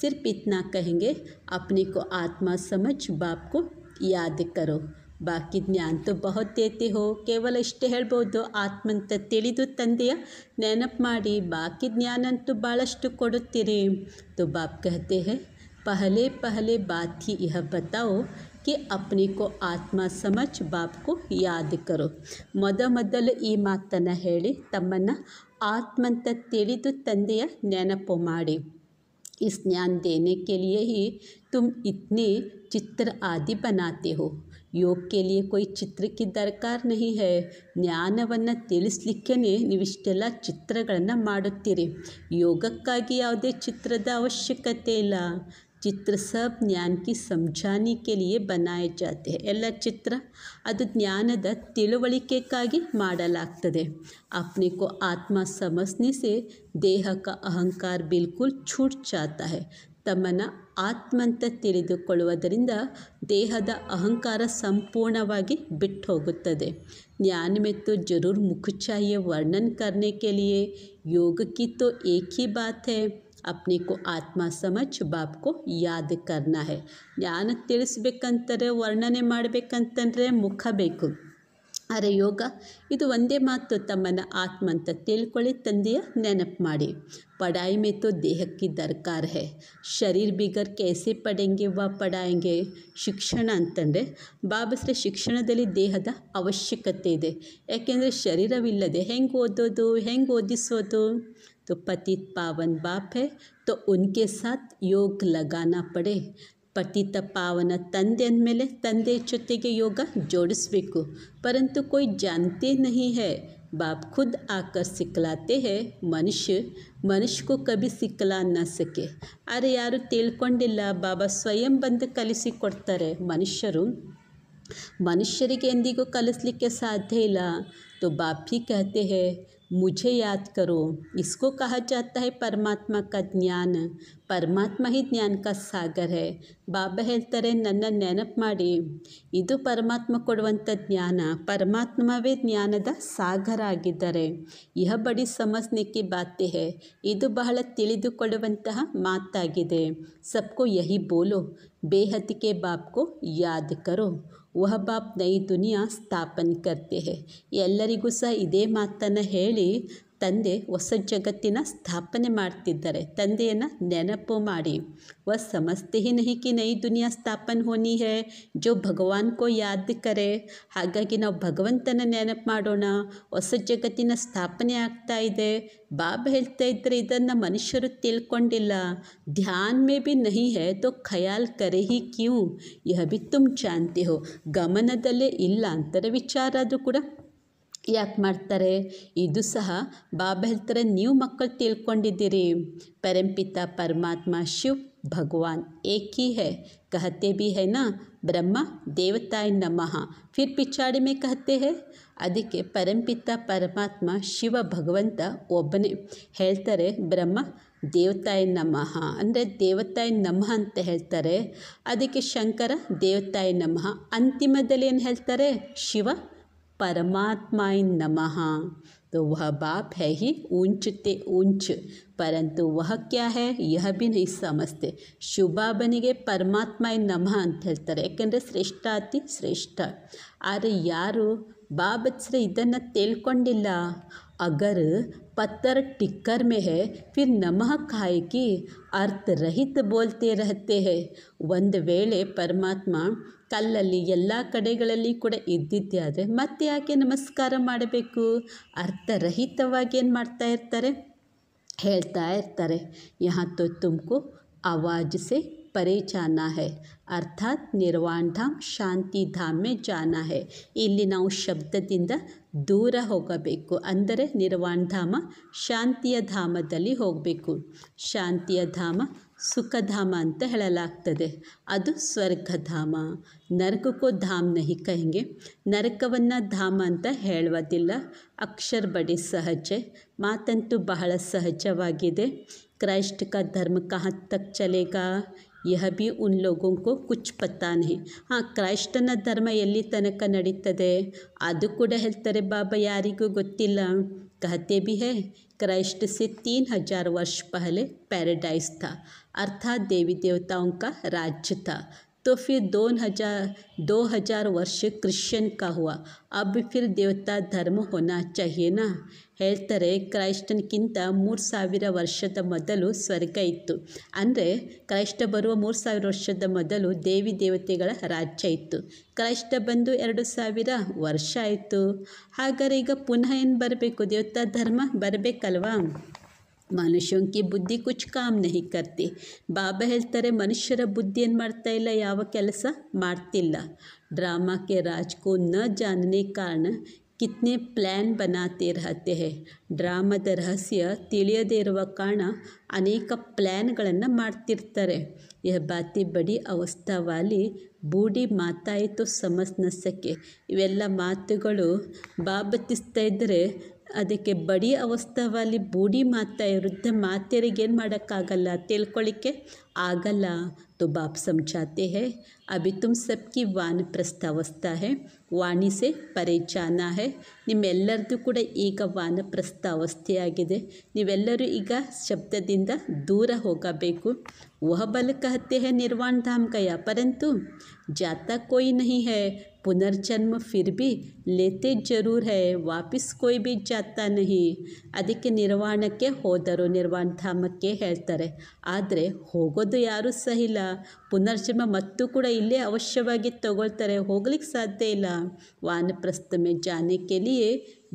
ಸಿರ್ಫ್ ಇತ್ನಾ ಕहेंगे अपने को आत्मा समझ बाप को याद करो. ಬಾಕಿ ಜ್ಞಾನ ತೋ ಬಹುತ್ ದೇತೆ ಹೋ. ಕೇವಲ ಇಷ್ಟೇ ಹೇಳ್ಬೋದು, ಆತ್ಮಂತ ತಿಳಿದು ತಂದೆಯ ನೆನಪು ಮಾಡಿ. ಬಾಕಿ ಜ್ಞಾನ ಅಂತೂ ಭಾಳಷ್ಟು ಕೊಡುತ್ತೀರಿ. तो बाप कहते हैं पहले पहले बात ही यह बताओ कि अपने को आत्मा समझ बाप को याद करो. ಮೊದಲು ಈ ಮಾತನ್ನು ಹೇಳಿ ತಮ್ಮನ್ನು ಆತ್ಮಂತ ತಿಳಿದು ತಂದೆಯ ನೆನಪು ಮಾಡಿ. इस ज्ञान देने के लिए ही तुम इतने चित्र आदि बनाते हो. योग के लिए कोई ಚಿತ್ರ की दरकार नहीं है. ಜ್ಞಾನವನ್ನು ತಿಳಿಸ್ಲಿಕ್ಕೇ ನೀವಿಷ್ಟೆಲ್ಲ ಚಿತ್ರಗಳನ್ನು ಮಾಡುತ್ತೀರಿ. ಯೋಗಕ್ಕಾಗಿ ಯಾವುದೇ ಚಿತ್ರದ ಅವಶ್ಯಕತೆ ಇಲ್ಲ. ಚಿತ್ರ ಸಬ್ ಜ್ಞಾನ ಕಿ ಸಮझाने के लिए बनाए जाते हैं. ಎಲ್ಲ ಚಿತ್ರ ಅದು ಜ್ಞಾನದ ತಿಳುವಳಿಕೆಗಾಗಿ ಮಾಡಲಾಗ್ತದೆ. अपने को आत्मा समझने से देह का अहंकार बिल्कुल छूट जाता है. ತಮ್ಮನ್ನು ಆತ್ಮಂತ ತಿಳಿದುಕೊಳ್ಳುವುದರಿಂದ ದೇಹದ ಅಹಂಕಾರ ಸಂಪೂರ್ಣವಾಗಿ ಬಿಟ್ಟು ಹೋಗುತ್ತದೆ. ज्ञान में तो जरूर मुख चाहिए वर्णन करने के लिए. योग की तो एक ही बात है, अपने को आत्मा समझ बाप को याद करना है. ಜ್ಞಾನ ತಿಳಿಸ್ಬೇಕಂತಾರೆ, ವರ್ಣನೆ ಮಾಡಬೇಕಂತಂದರೆ ಮುಖ ಬೇಕು. ಆದರೆ ಯೋಗ ಇದು ಒಂದೇ ಮಾತು, ತಮ್ಮನ್ನು ಆತ್ಮ ಅಂತ ತಿಳ್ಕೊಳ್ಳಿ, ತಂದೆಯ ನೆನಪು ಮಾಡಿ. ಪढ़ाई में तो देह की दरकार है. शरीर बिगर कैसे पढ़ेंगे व पढ़ाएंगे. ಶಿಕ್ಷಣ ಅಂತಂದರೆ ಬಾಬಸ್ರೆ ಶಿಕ್ಷಣದಲ್ಲಿ ದೇಹದ ಅವಶ್ಯಕತೆ ಇದೆ. ಯಾಕೆಂದರೆ ಶರೀರವಿಲ್ಲದೆ ಹೆಂಗೆ ಓದೋದು, ಹೆಂಗೆ ಓದಿಸೋದು. तो पतित पावन बाप है तो उनके साथ योग लगाना पड़े. ಪತಿತ ಪಾವನ ತಂದೆ ಅಂದಮೇಲೆ ತಂದೆ ಜೊತೆಗೆ ಯೋಗ ಜೋಡಿಸಬೇಕು. ಪರಂತು कोई जानते नहीं है बाप खुद आकर सिखलाते हैं, मनुष्य को कभी सिखला न सके। अरे यारू ತಿಳ್ಕೊಂಡಿಲ್ಲ, ಬಾಬಾ ಸ್ವಯಂ ಬಂದು ಕಲಿಸಿಕೊಡ್ತಾರೆ। ಮನುಷ್ಯರಿಗೆ ಎಂದಿಗೂ ಕಲಿಸಲಿಕ್ಕೆ ಸಾಧ್ಯ ಇಲ್ಲ। तो बाप ही कहते हैं मुझे याद करो। इसको कहा जाता है परमात्मा का ज्ञान। परमात्मा ही ज्ञान का सागर है। ಬಾಬಾ ಹೇಳ್ತಾರೆ, ನನ್ನ ನೆನಪು ಮಾಡಿ, ಇದು ಪರಮಾತ್ಮ ಕೊಡುವಂಥ ಜ್ಞಾನ, ಪರಮಾತ್ಮವೇ ಜ್ಞಾನದ ಸಾಗರ ಆಗಿದ್ದಾರೆ। ಯಹ ಬಡಿ ಸಮಜ್ನೆ ಕಿ ಬಾತೆ ಹೈ, ಇದು ಬಹಳ ತಿಳಿದುಕೊಳ್ಳುವಂತಹ ಮಾತಾಗಿದೆ। ಸಬ್ಕೋ ಯಹಿ ಬೋಲೋ, ಬೇಹದ್ ಕೆ ಬಾಪ್ ಕೋ ಯಾದ್ ಕರೋ, ವಹ ಬಾಪ್ ನೈ ದುನಿಯಾ ಸ್ಥಾಪನ್ ಕರ್ತೆ ಹೈ। ಎಲ್ಲರಿಗೂ ಸಹ ಇದೇ ಮಾತನ್ನು ಹೇಳಿ ತಂದೆ ಹೊಸ ಜಗತ್ತಿನ ಸ್ಥಾಪನೆ ಮಾಡ್ತಿದ್ದಾರೆ। ತಂದೆಯನ್ನು ನೆನಪು ಮಾಡಿ, ವಹ ಸಮಜ್ತೆ ಹಿ ನಹಿ ಕಿ ನೈ ದುನಿಯಾ ಸ್ಥಾಪನ್ ಹೋನಿ ಹೈ, ಜೋ ಭಗವಾನ್ ಕೋ ಯಾದ್ ಕರೆ। ಹಾಗಾಗಿ ನಾವು ಭಗವಂತನ ನೆನಪು ಮಾಡೋಣ, ಹೊಸ ಜಗತ್ತಿನ ಸ್ಥಾಪನೆ ಆಗ್ತಾ ಇದೆ। ಬಾಬಾ ಹೇಳ್ತಾ ಇದ್ದರೆ ಇದನ್ನು ಮನುಷ್ಯರು ತಿಳ್ಕೊಂಡಿಲ್ಲ। ಧ್ಯಾನ್ ಮೇ ಭಿ ನಹಿ ಹೈ ತೋ ಖಯಾಲ್ ಕರೆ ಹಿ ಕ್ಯೂ, ಯಹ ಭಿ ತುಮ್ ಜಾನ್ತೆ ಹೋ। ಗಮನದಲ್ಲೇ ಇಲ್ಲ ಅಂತಾರೆ, ವಿಚಾರ ಆದರೂ ಕೂಡ ಯಾಕೆ ಮಾಡ್ತಾರೆ? ಇದು ಸಹ ಬಾಬಾ ಹೇಳ್ತಾರೆ, ನೀವು ಮಕ್ಕಳು ತಿಳ್ಕೊಂಡಿದ್ದೀರಿ, परमपिता परमात्मा शिव भगवान एक ही है। कहते भी है ना, ब्रह्मा देवताय नमः। फिर पिछाड़ी में कहते हैं, ಅದಕ್ಕೆ ಪರಂಪಿತ ಪರಮಾತ್ಮ ಶಿವ ಭಗವಂತ ಒಬ್ಬನೇ। ಹೇಳ್ತಾರೆ ಬ್ರಹ್ಮ ದೇವತಾಯ ನಮಃ ಅಂದರೆ ದೇವತಾಯ ನಮಃ ಅಂತ ಹೇಳ್ತಾರೆ। ಅದಕ್ಕೆ ಶಂಕರ ದೇವತಾಯ ನಮಃ, ಅಂತಿಮದಲ್ಲಿ ಏನು ಹೇಳ್ತಾರೆ? ಶಿವ परमात्माय नमः। तो वह बाप है ही ऊंच ते ऊंच, परंतु वह क्या है यह भी नहीं समझते। ಶಿವಬಾಬನಿಗೆ ಪರಮಾತ್ಮಾಯ ನಮಃ ಅಂತ ಹೇಳ್ತಾರೆ, ಯಾಕೆಂದರೆ ಶ್ರೇಷ್ಠ ಅತಿ ಶ್ರೇಷ್ಠ। ಆದರೆ ಯಾರು ಬಾಬತ್ಸ್ರೆ ಇದನ್ನು ತಿಳ್ಕೊಂಡಿಲ್ಲ, अगर पत्थर टिक्कर में है फिर नमः खाए की, अर्थ रहित बोलते रहते हैं। ಒಂದು ವೇಳೆ ಪರಮಾತ್ಮ ಕಲ್ಲಲ್ಲಿ ಎಲ್ಲ ಕಡೆಗಳಲ್ಲಿ ಕೂಡ ಇದ್ದಿದ್ದೇ ಆದರೆ ಮತ್ತೆ ಯಾಕೆ ನಮಸ್ಕಾರ ಮಾಡಬೇಕು? ಅರ್ಥರಹಿತವಾಗಿ ಏನು ಮಾಡ್ತಾ ಇರ್ತಾರೆ, ಹೇಳ್ತಾ ಇರ್ತಾರೆ। यहाँ तो तुमको आवाज़ से परे जाना है, अर्थात निर्वाण धाम ಶಾಂತಿ ಧಾಮ್ में जाना है। ಇಲ್ಲಿ ನಾವು ಶಬ್ದದಿಂದ ದೂರ ಹೋಗಬೇಕು, ಅಂದರೆ ನಿರ್ವಾಣ ಧಾಮ ಶಾಂತಿಯ ಧಾಮದಲ್ಲಿ ಹೋಗಬೇಕು। ಶಾಂತಿಯ ಧಾಮ ಸುಖಧಾಮ ಅಂತ ಹೇಳಲಾಗ್ತದೆ, ಅದು ಸ್ವರ್ಗಧಾಮ। ನರಕಕ್ಕೂ ಧಾಮ್ ನಹಿ ಕಹೆಂಗೆ, ನರಕವನ್ನು ಧಾಮ ಅಂತ ಹೇಳುವುದಿಲ್ಲ। ಅಕ್ಷರ ಬಡಿ ಸಹಜ, ಮಾತಂತೂ ಬಹಳ ಸಹಜವಾಗಿದೆ। क्राइस्ट का धर्म कहाँ तक चलेगा, यह भी उन लोगों को कुछ पता नहीं। हाँ, ಕ್ರೈಸ್ತನ ಧರ್ಮ ಎಲ್ಲಿ ತನಕ ನಡೀತದೆ ಅದು ಕೂಡ ಹೇಳ್ತಾರೆ ಬಾಬಾ, ಯಾರಿಗೂ ಗೊತ್ತಿಲ್ಲ। कहते भी है, क्राइस्ट से 3000 वर्ष पहले पैराडाइज था, अर्थात देवी देवताओं का राज्य था। तो फिर 2000 वर्ष क्रिश्चियन का हुआ, अब फिर देवता धर्म होना चाहिए ना। ಹೇಳ್ತಾರೆ ಕ್ರೈಸ್ತನ್ಕಿಂತ 3000 ವರ್ಷದ ಮೊದಲು ಸ್ವರ್ಗ ಇತ್ತು, ಅಂದರೆ ಕ್ರೈಸ್ತ ಬರುವ 3000 ವರ್ಷದ ಮೊದಲು ದೇವಿ ದೇವತೆಗಳ ರಾಜ್ಯ ಇತ್ತು। ಕ್ರೈಸ್ತ ಬಂದು 2000 ವರ್ಷ ಆಯಿತು, ಹಾಗಾದರೆ ಈಗ ಪುನಃ ಏನು ಬರಬೇಕು? ದೇವತಾ ಧರ್ಮ ಬರಬೇಕಲ್ವಾ? ಮನುಷ್ಯನ ಕಿ ಬುದ್ಧಿ ಕುछ काम नहीं करती। ಬಾಬಾ ಹೇಳ್ತಾರೆ ಮನುಷ್ಯರ ಬುದ್ಧಿ ಏನು ಮಾಡ್ತಾ ಇಲ್ಲ, ಯಾವ ಕೆಲಸ ಮಾಡ್ತಿಲ್ಲ। ಡ್ರಾಮಾ ಕೆ ರಾಜ್ ಕೋ ನ ಜಾನನೆ ಕಾರಣ कितने प्लान बनाते रहते हैं। ಡ್ರಾಮದ ರಹಸ್ಯ ತಿಳಿಯದೇ ಇರುವ ಕಾರಣ ಅನೇಕ ಪ್ಲ್ಯಾನ್ಗಳನ್ನು ಮಾಡ್ತಿರ್ತಾರೆ। यह बातें बड़ी अवस्था वाली बूढ़ी माताएं तो समझ न सके। ಇವೆಲ್ಲ ಮಾತುಗಳು ಬಾಬತಿಸ್ತಾ ಇದ್ದರೆ ಅದಕ್ಕೆ ಬಡಿ ಅವಸ್ಥಾವಲ್ಲಿ ಬೂಢಿ ಮಾತಾ ವೃದ್ಧ ಮಾತೆಯರಿಗೆ ಏನು ಮಾಡೋಕ್ಕಾಗಲ್ಲ, ತಿಳ್ಕೊಳ್ಳಿಕ್ಕೆ ಆಗಲ್ಲ। तो बाप समझाते हैं, अभी तुम सबकी वानप्रस्थ अवस्था है, ವಾಣಿ ಸೆ ಪರೆ ಜಾನಾ ಹೈ। ನಿಮ್ಮೆಲ್ಲರದು ಕೂಡ ಈಗ ವಾನಪ್ರಸ್ಥ ಅವಸ್ಥೆಯಾಗಿದೆ, ನೀವೆಲ್ಲರೂ ಈಗ ಶಬ್ದದಿಂದ ದೂರ ಹೋಗಬೇಕು। ವಹ ಬಲ ಕಹತೆ ಹೈ ನಿರ್ವಾಣ ಧಾಮ್ ಗಯಾ, ಪರಂತು ಜಾತಾ ಕೋಯಿ ನಹಿ ಹೈ। पुनर्जन्म फिर भी लेते जरूर है, वापस कोई भी जाता नहीं। ಅದಕ್ಕೆ ನಿರ್ವಾಣಕ್ಕೆ ಹೋದರು, ನಿರ್ವಾಣ ಧಾಮಕ್ಕೆ ಹೇಳ್ತಾರೆ, ಆದರೆ ಹೋಗೋದು ಯಾರೂ ಸಹಿಲ್ಲ। ಪುನರ್ಜನ್ಮ ಮತ್ತೂ ಕೂಡ ಇಲ್ಲೇ ಅವಶ್ಯವಾಗಿ ತಗೊಳ್ತಾರೆ, ಹೋಗ್ಲಿಕ್ಕೆ ಸಾಧ್ಯ ಇಲ್ಲ। ವಾನಪ್ರಸ್ಥ ಮೇ ಜಾನೆ ಕೆ ಲಿಯೆ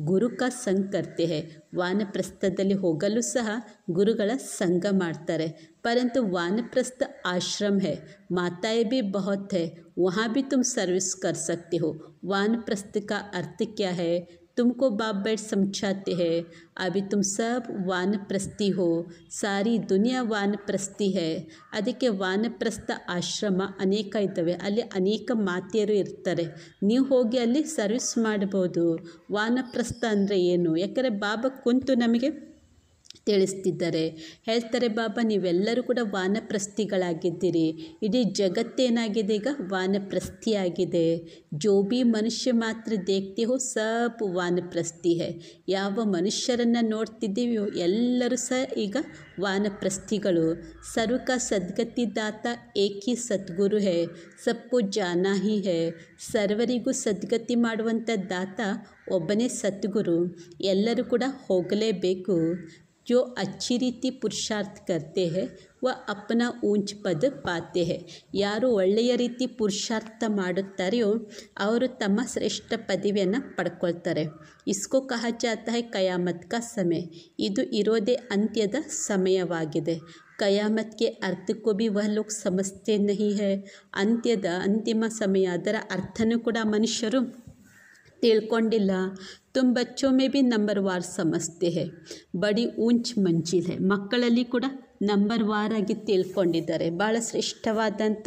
ಗುರು ಕಾ ಸಂಗ್ ಕರ್ತೆ ಹೈ, ವಾನಪ್ರಸ್ಥದಲ್ಲಿ ಹೋಗಲು ಸಹ ಗುರುಗಳ ಸಂಘ ಮಾಡ್ತಾರೆ। परंतु वानप्रस्थ आश्रम है, माताएं भी बहुत है, वहाँ भी तुम सर्विस कर सकते हो। वानप्रस्थ का अर्थ क्या है? तुमको बाप बैठ समझाते हैं अभी तुम सब वानप्रस्थी हो, सारी ದುನಿಯಾ ವಾನಪ್ರಸ್ಥಿ है. ಅದಕ್ಕೆ ವಾನಪ್ರಸ್ಥ ಆಶ್ರಮ ಅನೇಕ ಇದ್ದಾವೆ, ಅಲ್ಲಿ ಅನೇಕ ಮಾತೆಯರು ಇರ್ತಾರೆ. ನೀವು ಹೋಗಿ ಅಲ್ಲಿ ಸರ್ವಿಸ್ ಮಾಡ್ಬೋದು. ವಾನಪ್ರಸ್ಥ ಅಂದರೆ ಏನು? ಯಾಕಂದರೆ ಬಾಬಾ ಕುಂತು ನಮಗೆ ತಿಳಿಸ್ತಿದ್ದಾರೆ. ಹೇಳ್ತಾರೆ, ಬಾಬಾ ನೀವೆಲ್ಲರೂ ಕೂಡ ವಾನಪ್ರಸ್ಥಿಗಳಾಗಿದ್ದೀರಿ. ಇಡೀ ಜಗತ್ತೇನಾಗಿದೆ ಈಗ ವಾನಪ್ರಸ್ಥಿಯಾಗಿದೆ. ಜೋ ಬಿ ಮನುಷ್ಯ ಮಾತ್ರ ದೇಖ್ತೆ ಹೋ ಸಬ್ ವಾನಪ್ರಸ್ಥಿ ಹೈ. ಯಾವ ಮನುಷ್ಯರನ್ನು ನೋಡ್ತಿದ್ದೀವೋ ಎಲ್ಲರೂ ಸಹ ಈಗ ವಾನಪ್ರಸ್ಥಿಗಳು. ಸರ್ವ ಕಾ ಸದ್ಗತಿ ದಾತ ಏಕ್ ಹಿ ಸದ್ಗುರು ಹೈ, ಸಬ್ಕೋ ಜಾನಾ ಹಿ ಹೈ. ಸರ್ವರಿಗೂ ಸದ್ಗತಿ ಮಾಡುವಂಥ ದಾತ ಒಬ್ಬನೇ ಸದ್ಗುರು. ಎಲ್ಲರೂ ಕೂಡ ಹೋಗಲೇಬೇಕು. जो अच्छी रीति पुरुषार्थ करते हैं वह अपना ऊंच पद पाते हैं. ಯಾರು ಒಳ್ಳೆಯ ರೀತಿ ಪುರುಷಾರ್ಥ ಮಾಡುತ್ತಾರೆಯೋ ಅವರು ತಮ್ಮ ಶ್ರೇಷ್ಠ ಪದವಿಯನ್ನು ಪಡ್ಕೊಳ್ತಾರೆ. ಇಸ್ಕೋ ಕಹಾ ಜಾತಾ ಹೈ ಕಯಾಮತ್ ಕಾ ಸಮಯ. ಇದು ಇರೋದೇ ಅಂತ್ಯದ ಸಮಯವಾಗಿದೆ. ಕಯಾಮತ್ ಕೆ ಅರ್ಥ ಕೋ ಭಿ ವಹ ಲೋಗ್ ಸಮಜ್ತೆ ನಹೀ ಹೈ. ಅಂತ್ಯದ ಅಂತಿಮ ಸಮಯ, ಅದರ ಅರ್ಥನೂ ಕೂಡ ಮನುಷ್ಯರು ತಿಳ್ಕೊಂಡಿಲ್ಲ. तुम बच्चों में भी नंबरवार समझते हैं, बड़ी ऊंच मंजिल है. ಮಕ್ಕಳಲ್ಲಿ ಕೂಡ ನಂಬರ್ ವಾರಾಗಿ ತಿಳ್ಕೊಂಡಿದ್ದಾರೆ. ಭಾಳ ಶ್ರೇಷ್ಠವಾದಂಥ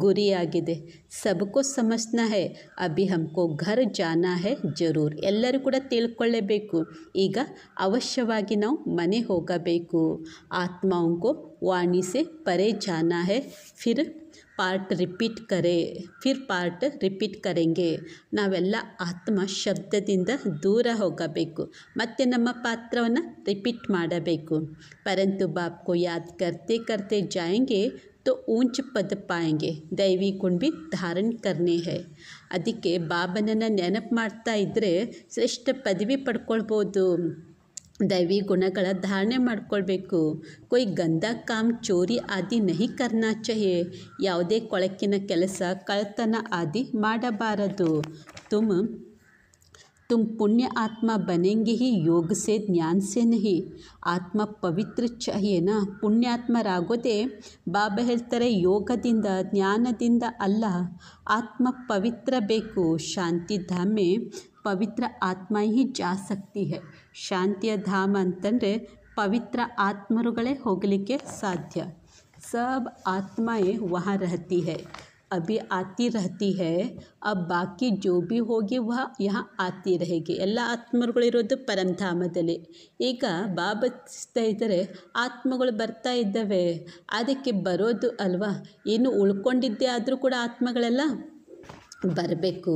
ಗುರಿಯಾಗಿದೆ. ಸಬ್ಕೋ ಸಮಜ್ನಾ ಹೈ ಅಭಿ ಹಮ್ಕೋ ಘರ್ ಜಾನಾ ಹೈ ಜರೂರ್. ಎಲ್ಲರೂ ಕೂಡ ತಿಳ್ಕೊಳ್ಳೇಬೇಕು, ಈಗ ಅವಶ್ಯವಾಗಿ ನಾವು ಮನೆ ಹೋಗಬೇಕು. ಆತ್ಮಾओं ವಾಣಿ ಸೆ ಪರೆ ಜಾನಾ ಹೈ, ಫಿರ್ ಪಾರ್ಟ್ ರಿಪೀಟ್ ಕರೆಂಗೆ. ನಾವೆಲ್ಲ ಆತ್ಮ ಶಬ್ದದಿಂದ ದೂರ ಹೋಗಬೇಕು, ಮತ್ತೆ ನಮ್ಮ ಪಾತ್ರವನ್ನು ರಿಪೀಟ್ ಮಾಡಬೇಕು. ಪರಂತು ಬಾಪ್ ಕೋ ಯಾದ್ ಕರ್ತೆ ಕರ್ತೆ ಜಾಯೆಂಗೆ तो ऊंच पद पाएंगे. ದೈವಿ ಗುಣ भी ಧಾರಣ करने है. ಅದಕ್ಕೆ ಬಾಬನನ್ನು ನೆನಪು ಮಾಡ್ತಾ ಇದ್ದರೆ ಶ್ರೇಷ್ಠ ಪದವಿ ಪಡ್ಕೊಳ್ಬೋದು. दैवी ಗುಣಗಳ ಧಾರಣೆ ಮಾಡಿಕೊಳ್ಬೇಕು. कोई गंदा काम चोरी आदि नहीं करना चाहिए. ಯಾವುದೇ ಕೊಳಕಿನ ಕೆಲಸ, ಕಳ್ತನ ಆದಿ ಮಾಡಬಾರದು. तुम पुण्य आत्मा बनेंगे ही योग से, ज्ञान से नहीं. ಆತ್ಮ ಪವಿತ್ರ ಚಾಹಿಯೇನಾ. ಪುಣ್ಯಾತ್ಮರಾಗೋದೇ ಬಾಬಾ ಹೇಳ್ತಾರೆ ಯೋಗದಿಂದ ಜ್ಞಾನದಿಂದ ಅಲ್ಲ, ಆತ್ಮ ಪವಿತ್ರ ಬೇಕು. ಶಾಂತಿ ಧಾಮೆ ಪವಿತ್ರ ಆತ್ಮ ಹಿ ಜಾ ಸಕ್ತಿ ಹೈ. ಶಾಂತಿಯ ಧಾಮ ಅಂತಂದರೆ ಪವಿತ್ರ ಆತ್ಮರುಗಳೇ ಹೋಗಲಿಕ್ಕೆ ಸಾಧ್ಯ. ಸಬ್ ಆತ್ಮಾಯೇ ವहाँ रहती है, अभी आती रहती है. अब बाकी जो भी होगी वह यहाँ आती रहेगी. ಎಲ್ಲ ಆತ್ಮರುಗಳಿರೋದು ಪರಂಧಾಮದಲ್ಲಿ. ಈಗ ಬಾಬಾ ಇದ್ದರೆ ಆತ್ಮಗಳು ಬರ್ತಾ ಇದ್ದಾವೆ, ಅದಕ್ಕೆ ಬರೋದು ಅಲ್ವಾ. ಇನ್ನು ಉಳ್ಕೊಂಡಿದ್ದೇ ಆದರೂ ಕೂಡ ಆತ್ಮಗಳೆಲ್ಲ बरबेको.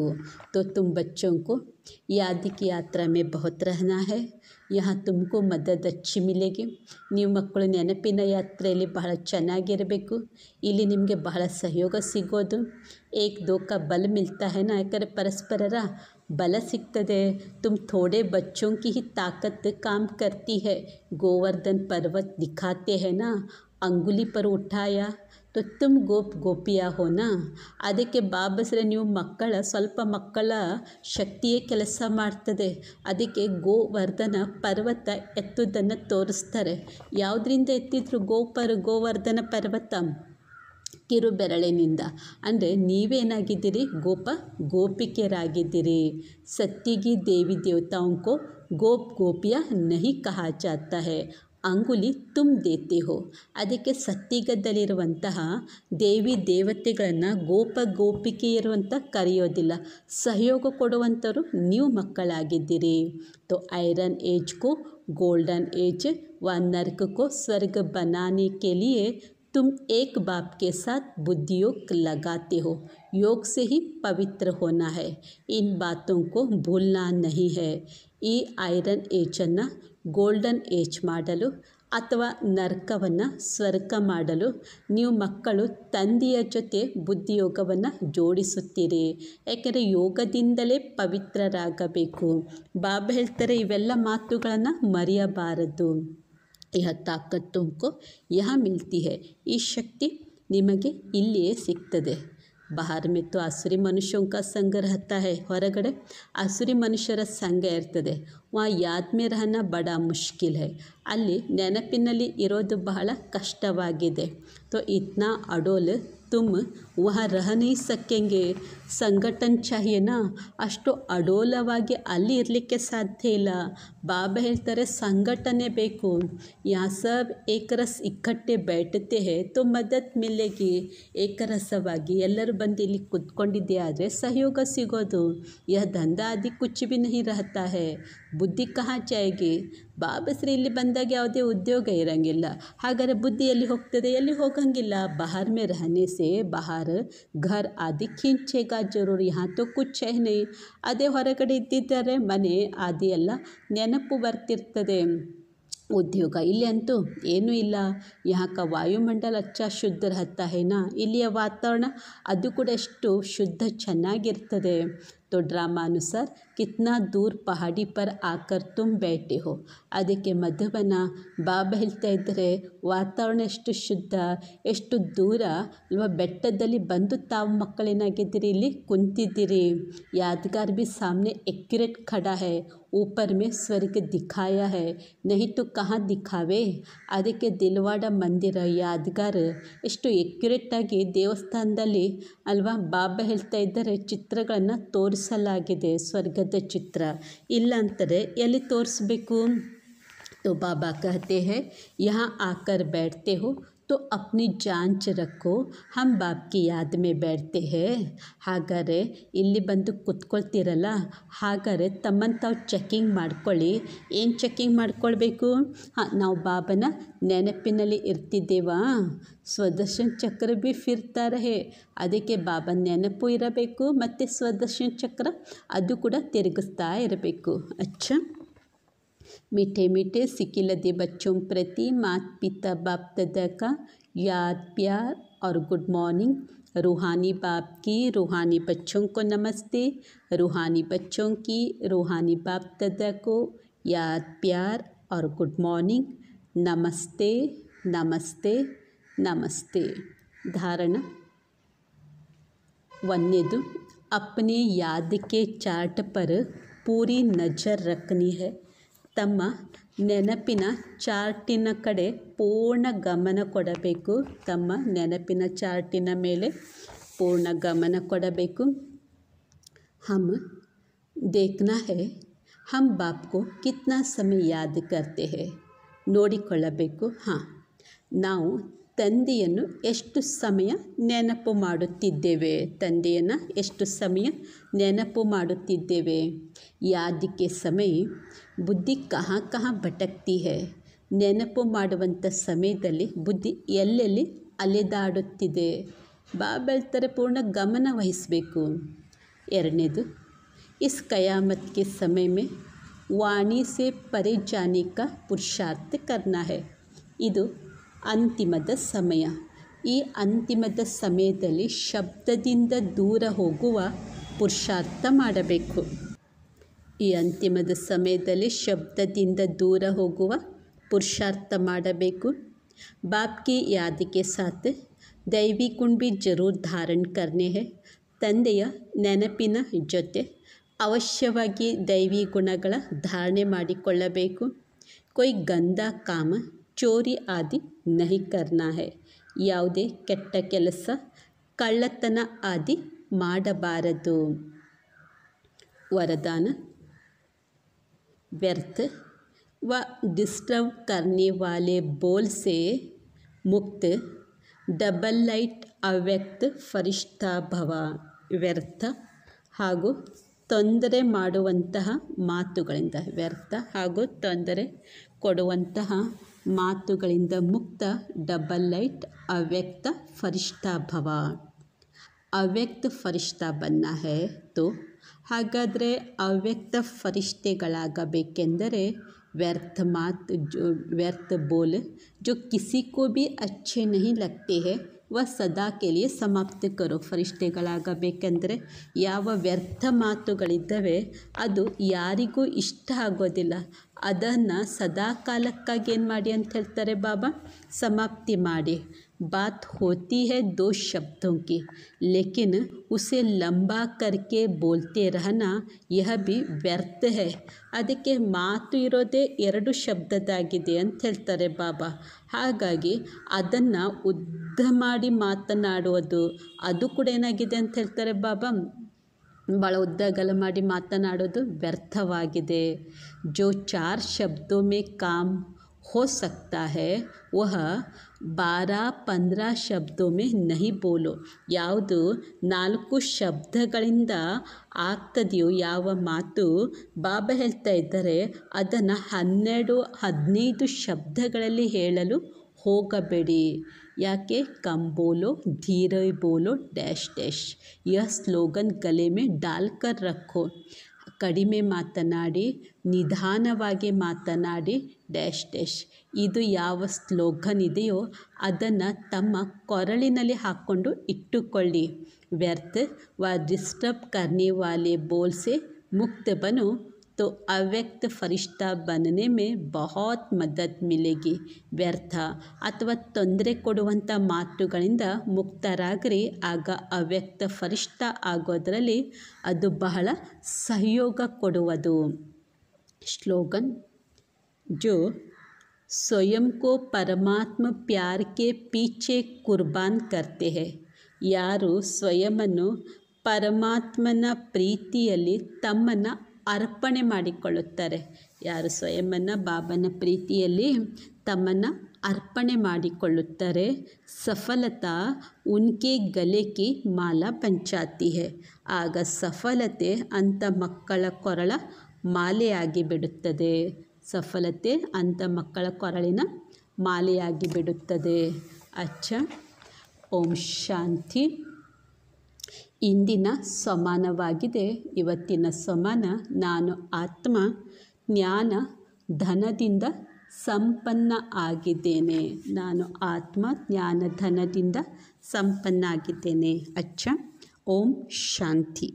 तो तुम बच्चों को याद की यात्रा में बहुत रहना है. यहाँ तुमको मदद अच्छी मिलेगी. ನೀವು ಮಕ್ಕಳು ನೆನಪಿನ ಯಾತ್ರೆಯಲ್ಲಿ ಬಹಳ ಚೆನ್ನಾಗಿರಬೇಕು. ಇಲ್ಲಿ ನಿಮಗೆ ಬಹಳ ಸಹಯೋಗ ಸಿಗೋದು. ಏಕ್ ದೋ ಕಾ ಬಲ ಮಿಲ್ತಾ ಹೈ ನಾ. ಯಾಕಂದರೆ ಪರಸ್ಪರರ ಬಲ ಸಿಗ್ತದೆ. तुम थोड़े बच्चों की ही ताकत काम करती है. गोवर्धन पर्वत दिखाते हैं ना, अंगुली पर उठाया तो तुम ಗೋಪಿಯಾ ಹೋನಾ. ಅದಕ್ಕೆ ಬಾಬಸ್ರೆ ನೀವು ಸ್ವಲ್ಪ ಮಕ್ಕಳ ಶಕ್ತಿಯೇ ಕೆಲಸ ಮಾಡ್ತದೆ. ಅದಕ್ಕೆ ಗೋವರ್ಧನ ಪರ್ವತ ಎತ್ತುವುದನ್ನು ತೋರಿಸ್ತಾರೆ. ಯಾವುದರಿಂದ ಎತ್ತಿದ್ರು? ಗೋವರ್ಧನ ಪರ್ವತ ಕಿರು ಬೆರಳಿನಿಂದ. ಅಂದರೆ ನೀವೇನಾಗಿದ್ದೀರಿ? ಗೋಪಿಕೆಯರಾಗಿದ್ದೀರಿ. ಸತ್ಯಗಿ ದೇವಿ ದೇವತಾओं ಗೋಪಿಯಾ ನಹಿ ಕಹಾ ಜಾತಾ ಹೈ, ಅಂಗುಲಿ ತುಮ್ ದೇತೆ ಹೋ. ಅದಕ್ಕೆ ಸತ್ಯಗದಲ್ಲಿರುವಂತಹ ದೇವಿ ದೇವತೆಗಳನ್ನು ಗೋಪಿಕೆಯಿರುವಂಥ ಕರೆಯೋದಿಲ್ಲ. ಸಹಯೋಗ ಕೊಡುವಂಥವ್ರು ನೀವು ಮಕ್ಕಳಾಗಿದ್ದೀರಿ. तो आयरन एज को गोल्डन एज व नर्क को स्वर्ग बनाने के लिए तुम एक बाप के साथ बुद्धियोग लगाते हो. योग से ही पवित्र होना है. इन बातों को भूलना नहीं है. ಈ ಐರನ್ ಏಜನ್ನು ಗೋಲ್ಡನ್ ಏಜ್ ಮಾಡಲು ಅಥವಾ ನರ್ಕವನ್ನು ಸ್ವರ್ಗ ಮಾಡಲು ನೀವು ಮಕ್ಕಳು ತಂದೆಯ ಜೊತೆ ಬುದ್ಧಿಯೋಗವನ್ನು ಜೋಡಿಸುತ್ತೀರಿ. ಯಾಕೆಂದರೆ ಯೋಗದಿಂದಲೇ ಪವಿತ್ರರಾಗಬೇಕು. ಬಾಬಾ ಹೇಳ್ತಾರೆ ಇವೆಲ್ಲ ಮಾತುಗಳನ್ನು ಮರೆಯಬಾರದು. यह ताकत तुमको यहाँ मिलती है. ಈ ಶಕ್ತಿ ನಿಮಗೆ ಇಲ್ಲಿಯೇ ಸಿಗ್ತದೆ. बाहर में तो आसुरी मनुष्यों का संग रहता है. ಹೊರಗಡೆ ಆಸುರಿ ಮನುಷ್ಯರ ಸಂಘ ಇರ್ತದೆ. वहाँ याद में रहना बड़ा मुश्किल है. ಅಲ್ಲಿ ನೆನಪಿನಲ್ಲಿ ಇರೋದು ಬಹಳ ಕಷ್ಟವಾಗಿದೆ. तो इतना अडोल तुम वहाँ रह नहीं सकेंगे. ಸಂಘಟನ್ ಚಾಹಿಯೇನಾ, ಅಷ್ಟು ಅಡೋಲವಾಗಿ ಅಲ್ಲಿ ಇರಲಿಕ್ಕೆ ಸಾಧ್ಯ ಇಲ್ಲ. ಬಾಬಾ ಹೇಳ್ತಾರೆ ಸಂಘಟನೆ ಬೇಕು. ಯಾ ಸಬ್ ಏಕರಸ್ ಇಕ್ಕಟ್ಟೆ बैठते हैं तो ಮದತ್ ಮಿಲೇಗಿ. ಏಕರಸವಾಗಿ ಎಲ್ಲರೂ ಬಂದು ಇಲ್ಲಿ ಕುತ್ಕೊಂಡಿದ್ದೆ ಆದರೆ ಸಹಯೋಗ ಸಿಗೋದು. ಯಹ ದಂಧ ಆದಿ ಕುಚ್ ಭಿ ನಹಿ ರಹತಾ ಹೈ. ಬುದ್ಧಿ ಕಹಾ ಜಾಯೇಗಿ. ಬಾಬಸ್ರಿ ಇಲ್ಲಿ ಬಂದಾಗ ಯಾವುದೇ ಉದ್ಯೋಗ ಇರಂಗಿಲ್ಲ. ಹಾಗಾದರೆ ಬುದ್ಧಿ ಎಲ್ಲಿ ಹೋಗ್ತದೆ? ಎಲ್ಲಿ ಹೋಗಂಗಿಲ್ಲ. ಬಾಹರ್ ಮೇ ರಹನೆ ಸೆ ಬಾಹರ್ ಘರ್ ಆದಿ ಖೀಂಚೇಗ ಜರೂರ್. ಯಹಾ ತೋ ಕುಚ್ ಹೈ ನಹಿ. ಅದೇ ಹೊರಗಡೆ ಇದ್ದಿದ್ದರೆ ಮನೆ ಆದಿ ಎಲ್ಲ ನೆನಪು ಬರ್ತಿರ್ತದೆ. ಉದ್ಯೋಗ ಇಲ್ಲಿ ಅಂತೂ ಏನೂ ಇಲ್ಲ. ಯಹಾಕ ವಾಯುಮಂಡಲ ಅಚ್ಚ ಶುದ್ಧ ರಹತಾ ಹೈನಾ. ಇಲ್ಲಿಯ ವಾತಾವರಣ ಅದು ಕೂಡ ಎಷ್ಟು ಶುದ್ಧ ಚೆನ್ನಾಗಿರ್ತದೆ. तो ड्रामा अनुसार कितना दूर पहाड़ी पर आकर तुम बैठे हो. ಅದಕ್ಕೆ ಮಧುಬನ ಬಾಬಾ ಹೇಳ್ತಾ ಇದ್ದರೆ ವಾತಾವರಣ ಎಷ್ಟು ಶುದ್ಧ, ಎಷ್ಟು ದೂರ ಅಲ್ವಾ. ಬೆಟ್ಟದಲ್ಲಿ ಬಂದು ತಾವು ಮಕ್ಕಳೇನಾಗಿದ್ದೀರಿ ಇಲ್ಲಿ ಕುಂತಿದ್ದೀರಿ. यादगार भी सामने एक्यूरेट खड़ा है. ऊपर में स्वर्ग दिखाया है, नहीं तो कहाँ दिखावे. ಅದಕ್ಕೆ ದಿಲ್ವಾಡ ಮಂದಿರ ಯಾದಗಾರ್ ಎಷ್ಟು ಎಕ್ಯುರೇಟಾಗಿ ದೇವಸ್ಥಾನದಲ್ಲಿ ಅಲ್ವಾ ಬಾಬಾ ಹೇಳ್ತಾ ಇದ್ದಾರೆ ಚಿತ್ರಗಳನ್ನು ತೋರಿಸಲಾಗಿದೆ. ಸ್ವರ್ಗದ ಚಿತ್ರ ಇಲ್ಲ ಅಂತಾರೆ ಎಲ್ಲಿ ತೋರಿಸ್ಬೇಕು. तो बाबा कहते हैं यहाँ आकर बैठते हो तो अपनी जांच रखो. हम बाप की याद में बैठते हैं. ಹಾಗಾದರೆ ಇಲ್ಲಿ ಬಂದು ಕುತ್ಕೊಳ್ತೀರಲ್ಲ, ಹಾಗಾದರೆ ತಮ್ಮನ್ನು ತಾವು ಚೆಕ್ಕಿಂಗ್ ಮಾಡ್ಕೊಳ್ಳಿ. ಏನು ಚೆಕ್ಕಿಂಗ್ ಮಾಡ್ಕೊಳ್ಬೇಕು? ನಾವು ಬಾಬನ ನೆನಪಿನಲ್ಲಿ ಇರ್ತಿದ್ದೇವಾ? ಸ್ವದರ್ಶನ್ ಚಕ್ರ ಭೀ ಫಿರ್ತಾ ರಹೆ. ಅದಕ್ಕೆ ಬಾಬನ ನೆನಪು ಇರಬೇಕು ಮತ್ತು ಸ್ವದರ್ಶನ್ ಚಕ್ರ ಅದು ಕೂಡ ತಿರುಗಿಸ್ತಾ ಇರಬೇಕು. ಅಚ್ಚಾ, मीठे मीठे सिकिलदे बच्चों प्रति माता पिता बाप दादा का याद प्यार और गुड मॉर्निंग. रूहानी बाप की रूहानी बच्चों को नमस्ते. रूहानी बच्चों की रूहानी बाप दादा को याद प्यार और गुड मॉर्निंग. नमस्ते नमस्ते नमस्ते. धारण वन्यदु अपने याद के चार्ट पर पूरी नज़र रखनी है. ತಮ್ಮ ನೆನಪಿನ ಚಾರ್ಟಿನ ಕಡೆ ಪೂರ್ಣ ಗಮನ ಕೊಡಬೇಕು. ತಮ್ಮ ನೆನಪಿನ ಚಾರ್ಟಿನ ಮೇಲೆ ಪೂರ್ಣ ಗಮನ ಕೊಡಬೇಕು. हम देखना है हम बाप को कितना समय याद करते हैं. ನೋಡಿಕೊಳ್ಳಬೇಕು. ನಾವು ತಂದೆಯನ್ನು ಎಷ್ಟು ಸಮಯ ನೆನಪು ಮಾಡುತ್ತಿದ್ದೇವೆ. ತಂದೆಯನ್ನು ಎಷ್ಟು ಸಮಯ ನೆನಪು ಮಾಡುತ್ತಿದ್ದೇವೆ. ಯಾದಕ್ಕೆ ಸಮಯ ಬುದ್ಧಿ ಕहाँ ಕहाँ ಭಟಕ್ತಿ ಹೈ. ನೆನಪು ಮಾಡುವಂಥ ಸಮಯದಲ್ಲಿ ಬುದ್ಧಿ ಎಲ್ಲೆಲ್ಲಿ ಅಲೆದಾಡುತ್ತಿದೆ. ಬಾಬಾ ಹೇಳ್ತಾರೆ ಪೂರ್ಣ ಗಮನ ವಹಿಸಬೇಕು. ಎರಡನೇದು, ಇಸ್ ಕಯಾಮತ್ ಕೆ ಸಮಯ ಮೇ ವಾಣಿ ಸೆ ಪರೆ ಜಾನೆ ಕಾ ಪುರುಷಾರ್ಥ ಕರ್ನಾ ಹೈ. ಇದು ಅಂತಿಮದ ಸಮಯ. ಈ ಅಂತಿಮದ ಸಮಯದಲ್ಲಿ ಶಬ್ದದಿಂದ ದೂರ ಹೋಗುವ ಪುರುಷಾರ್ಥ ಮಾಡಬೇಕು. ಈ ಅಂತಿಮದ ಸಮಯದಲ್ಲಿ ಶಬ್ದದಿಂದ ದೂರ ಹೋಗುವ ಪುರುಷಾರ್ಥ ಮಾಡಬೇಕು. बाप की याद के साथ दैवी गुण भी जरूर धारण करने हैं. ತಂದೆಯ ನೆನಪಿನ ಜೊತೆ ಅವಶ್ಯವಾಗಿ ದೈವಿ ಗುಣಗಳ ಧಾರಣೆ ಮಾಡಿಕೊಳ್ಳಬೇಕು. कोई गंदा काम ಚೋರಿ ಆದಿ ನಹಿ ಕರ್ನಾ ಹೈ. ಯಾವುದೇ ಕೆಟ್ಟ ಕೆಲಸ ಕಳ್ಳತನ ಆದಿ ಮಾಡಬಾರದು. वरदान व्यर्थ व डिस्टर्ब करने वाले बोल से मुक्त डबल लाइट ಅವ್ಯಕ್ತ ಫರಿಷ್ಠಾ ಭವ. ವ್ಯರ್ಥ ಹಾಗೂ ತೊಂದರೆ ಮಾಡುವಂತಹ ಮಾತುಗಳಿಂದ, ವ್ಯರ್ಥ ಹಾಗೂ ತೊಂದರೆ ಕೊಡುವಂತಹ ಮಾತುಗಳಿಂದ ಮುಕ್ತ ಡಬಲ್ ಲೈಟ್ ಅವ್ಯಕ್ತ ಫರಿಷ್ಠಾ ಭವ. ಅವ್ಯಕ್ತ ಫರಿಷ್ಠಾ ಬನ್ನ ಹೈ ತೋ ಹಾಗಾದರೆ ಅವ್ಯಕ್ತ ಫರಿಷ್ಠೆಗಳಾಗಬೇಕೆಂದರೆ व्यर्थ मात जो व्यर्थ बोल जो किसी को भी अच्छे नहीं लगते हैं वह सदा के लिए समाप्त करो. ಫರಿಷ್ಠೆಗಳಾಗಬೇಕೆಂದರೆ ಯಾವ ವ್ಯರ್ಥ ಮಾತುಗಳಿದ್ದವೆ ಅದು ಯಾರಿಗೂ ಇಷ್ಟ ಆಗೋದಿಲ್ಲ, ಅದನ್ನು ಸದಾ ಕಾಲಕ್ಕಾಗಿ ಏನು ಮಾಡಿ ಅಂತ ಹೇಳ್ತಾರೆ ಬಾಬಾ, समाप्ति ಮಾಡಿ. बात होती है दो शब्दों की, लेकिन उसे लंबा करके बोलते रहना यह भी व्यर्थ है. ಅದಕ್ಕೆ ಮಾತು ಇರೋದೇ 2 ಶಬ್ದದಾಗಿದೆ ಅಂತ ಹೇಳ್ತಾರೆ ಬಾಬಾ. ಹಾಗಾಗಿ ಅದನ್ನು ಉದ್ದ ಮಾಡಿ ಮಾತನಾಡುವುದು ಅದು ಕೂಡ ಏನಾಗಿದೆ ಅಂತ ಹೇಳ್ತಾರೆ ಬಾಬಾ, ಭಾಳ ಉದ್ದಗಲ ಮಾಡಿ ಮಾತನಾಡೋದು ವ್ಯರ್ಥವಾಗಿದೆ. जो 4 शब्दों में काम हो सकता है वह 12-15 ಶಬ್ದೋ ಮೇ ನಹಿ ಬೋಲೋ. ಯಾವುದು 4 ಶಬ್ದಗಳಿಂದ ಆಗ್ತದೆಯೋ ಯಾವ ಮಾತು ಬಾಬಾ ಹೇಳ್ತಾ ಇದ್ದಾರೆ, ಅದನ್ನು 12-15 ಶಬ್ದಗಳಲ್ಲಿ ಹೇಳಲು ಹೋಗಬೇಡಿ. ಯಾಕೆ? ಕಮ್ ಬೋಲೋ, ಧೀರೆ ಬೋಲೋ, ಡ್ಯಾಶ್ ಡ್ಯಾಶ್. ಯಹ ಸ್ಲೋಗನ್ ಗಲೆ ಮೇ ಡಾಲ್ಕರ್ ರಖೋ. ಕಡಿಮೆ ಮಾತನಾಡಿ, ನಿಧಾನವಾಗಿ ಮಾತನಾಡಿ, ಡ್ಯಾಶ್ ಡ್ಯಾಶ್. ಇದು ಯಾವ ಸ್ಲೋಗನ್ ಇದೆಯೋ ಅದನ್ನು ತಮ್ಮ ಕೊರಳಿನಲ್ಲಿ ಹಾಕ್ಕೊಂಡು ಇಟ್ಟುಕೊಳ್ಳಿ. ವ್ಯರ್ಥ ವ ಡಿಸ್ಟರ್ಬ್ ಕರ್ನೆ ವಾಲೆ ಬೋಲ್ ಸೆ ಮುಕ್ತ ಬನೋ तो ಅವ್ಯಕ್ತ ಫರಿಷ್ಠ बनने में बहुत मदद मिलेगी. ವ್ಯರ್ಥ ಅಥವಾ ತೊಂದರೆ ಕೊಡುವಂಥ ಮಾತುಗಳಿಂದ ಮುಕ್ತರಾಗ್ರಿ. ಆಗ ಅವ್ಯಕ್ತ ಫರಿಷ್ಠ ಆಗೋದರಲ್ಲಿ ಅದು ಬಹಳ ಸಹಯೋಗ ಕೊಡುವುದು. ಸ್ಲೋಗನ್, जो स्वयं को परमात्मा प्यार के पीछे कुर्बान करते हैं. ಯಾರು ಸ್ವಯಂವನ್ನು ಪರಮಾತ್ಮನ ಪ್ರೀತಿಯಲ್ಲಿ ತಮ್ಮನ್ನು ಅರ್ಪಣೆ ಮಾಡಿಕೊಳ್ಳುತ್ತಾರೆ, ಯಾರು ಸ್ವಯಂವನ್ನು ಬಾಬನ ಪ್ರೀತಿಯಲ್ಲಿ ತಮ್ಮನ್ನು ಅರ್ಪಣೆ ಮಾಡಿಕೊಳ್ಳುತ್ತಾರೆ, ಸಫಲತಾ ಉನ್ಕೆ ಗಲೆ ಕಿ ಮಾಲಾ ಪಂಚಾತಿ ಹೈ. ಆಗ ಸಫಲತೆ ಅಂಥ ಮಕ್ಕಳ ಕೊರಳ ಮಾಲೆಯಾಗಿ ಬಿಡುತ್ತದೆ. ಸಫಲತೆ ಅಂಥ ಮಕ್ಕಳ ಕೊರಳಿನ ಮಾಲೆಯಾಗಿ ಬಿಡುತ್ತದೆ. ಅಚ್ಚ, ಓಂ ಶಾಂತಿ. ಇಂದಿನ ಸಮಾನವಾಗಿದೆ. ಇವತ್ತಿನ ಸಮಾನ, ನಾನು ಆತ್ಮ ಜ್ಞಾನ ಧನದಿಂದ ಸಂಪನ್ನ ಆಗಿದ್ದೇನೆ. ನಾನು ಆತ್ಮ ಜ್ಞಾನ ಧನದಿಂದ ಸಂಪನ್ನ ಆಗಿದ್ದೇನೆ. ಅಚ್ಚ, ಓಂ ಶಾಂತಿ.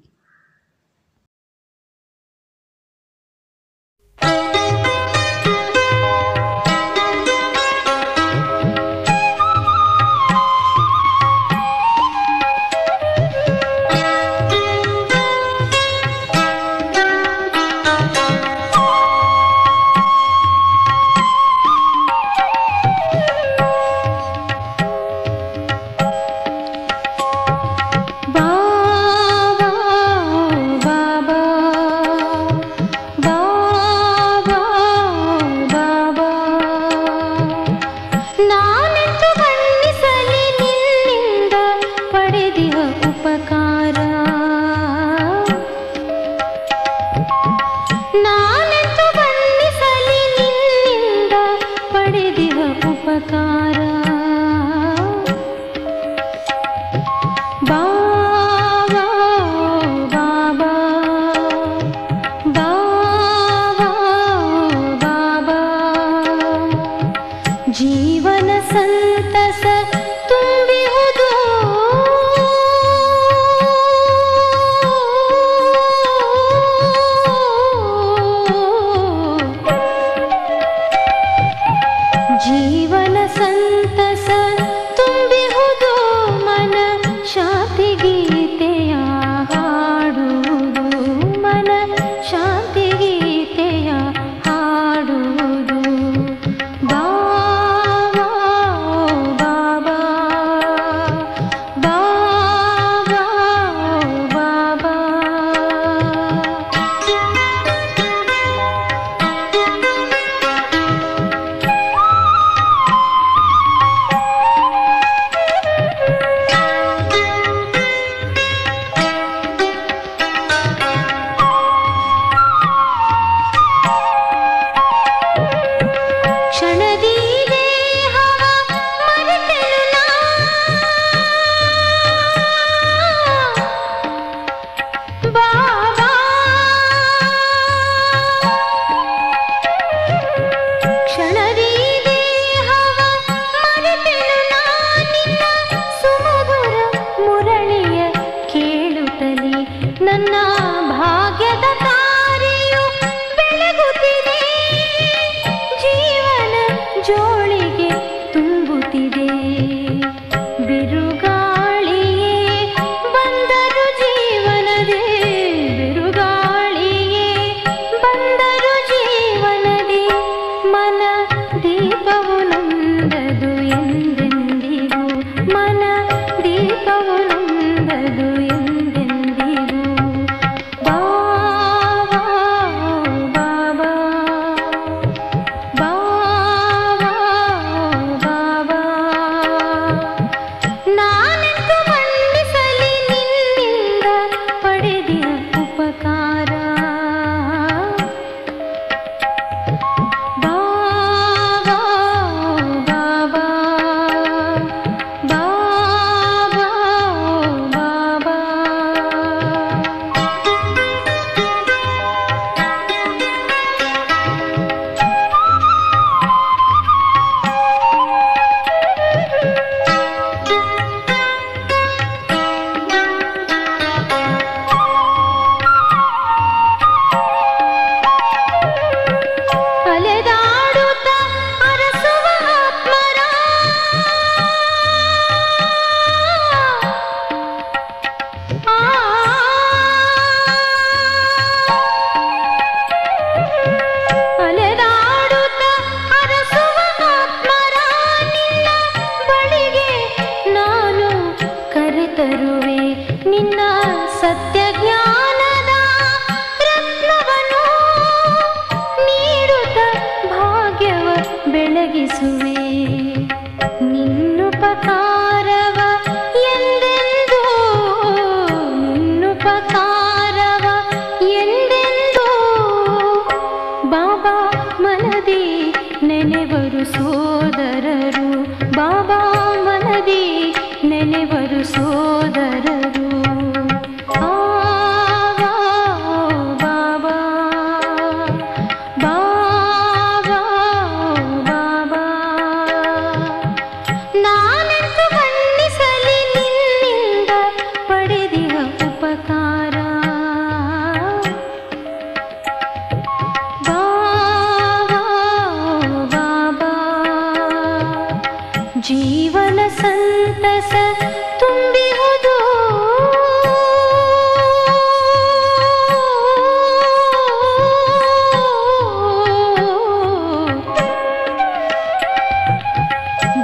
जीवन संतस ತುಂಬಿಹುದು ಜೀವನ ಸಂತಸ ತುಂಬಿಹುದು ಮನ ಶಾಂತಿ ಗೀತೆಯ ಹಾಡುವುದು ಮನ ಶಾಂತಿ ಗೀತೆಯ ಹಾಡುವುದು ಬಳಿಗೆ ತುಂಬುತ್ತಿದೆ. ಬಿರುಗಾಳಿಯೇ ಬಂದರು ಜೀವನದೇ, ಬಿರುಗಾಳಿಯೇ ಬಂದರು ಜೀವನದೇ, ಮನ ದೀಪವು ನೊಂದದು ಎಂದೆಂದಿಗೂ, ಮನ ದೀಪವು ನೊಂದದು ಎಂದೆಂದಿಗೂ. ಬಾಬಾ ಬಾಬಾ ಬಾಬಾ ಬಾಬಾ, ನಾನೆಂದು ಬಣ್ಣಿಸಲಿ ನಿನ್ನಿಂದ ಪಡೆದಿಯ ಉಪಕಾರ. ಬಾಬಾ ಬಾಬಾ ಬಾಬಾ ಬಾಬಾ. ಅಲೆದಾಡುತ್ತ ಅರಸುವ ಆತ್ಮರ, ಆ ಅಲೆದಾಡುತ್ತ ಅರಸುವ ಆತ್ಮರ, ನಿನ್ನ ಬಳಿಗೆ ನಾನು ಕರೆತರುವೆ. ನಿನ್ನ ಸತ್ಯ ಜ್ಞಾನದ ರತ್ನವನ್ನು ನೀಡುತ್ತ ಭಾಗ್ಯವ ಬೆಳಗಿಸುವೆ. ನಿನ್ನುಪಕಾರವ ಎಂದೆಂದೂ, ನಿನ್ನುಪಕಾರವ ಎಂದೆಂದೂ ಬಾಬಾ ಮನದಿ ನೆನೆವರು ಸೋದರರು, ಬಾಬಾ ಮನದಿ ನೆನೆವರು ಸೋದರರು. ಬಾಬಾ ಬಾಬಾ ಬಾಬಾ ಬಾಬಾ, ನಾನೆಂದು ಬಣ್ಣಿಸಲಿ ನಿನ್ನಿಂದ ಪಡೆದಿಯ ಉಪಕಾರ. ಬಾಬಾ ಬಾಬಾ, ಜೀವನ ಸಂತಸ ತುಂಬಿಹುದು,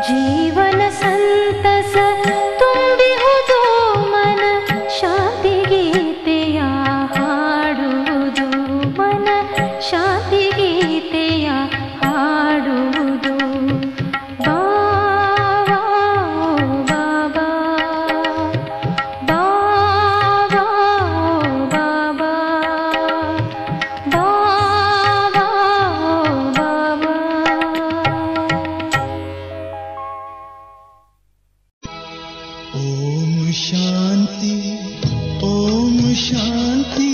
ಜೀವನ ಸಂತಸ ತುಂಬಿಹುದು, ಮನ ಶಾಂತಿ ಗೀತೆಯ ಹಾಡುವುದು, ಮನ ಶಾಂತಿ ಗೀತೆಯ ಹಾಡುವುದು. ಬಾಬಾ ಬಾಬಾ ಬಾಬಾ ಬಾಬಾ ಬಾಬಾ ಬಾಬಾ. ಓಂ ಶಾಂತಿ ಓಂ ಶಾಂತಿ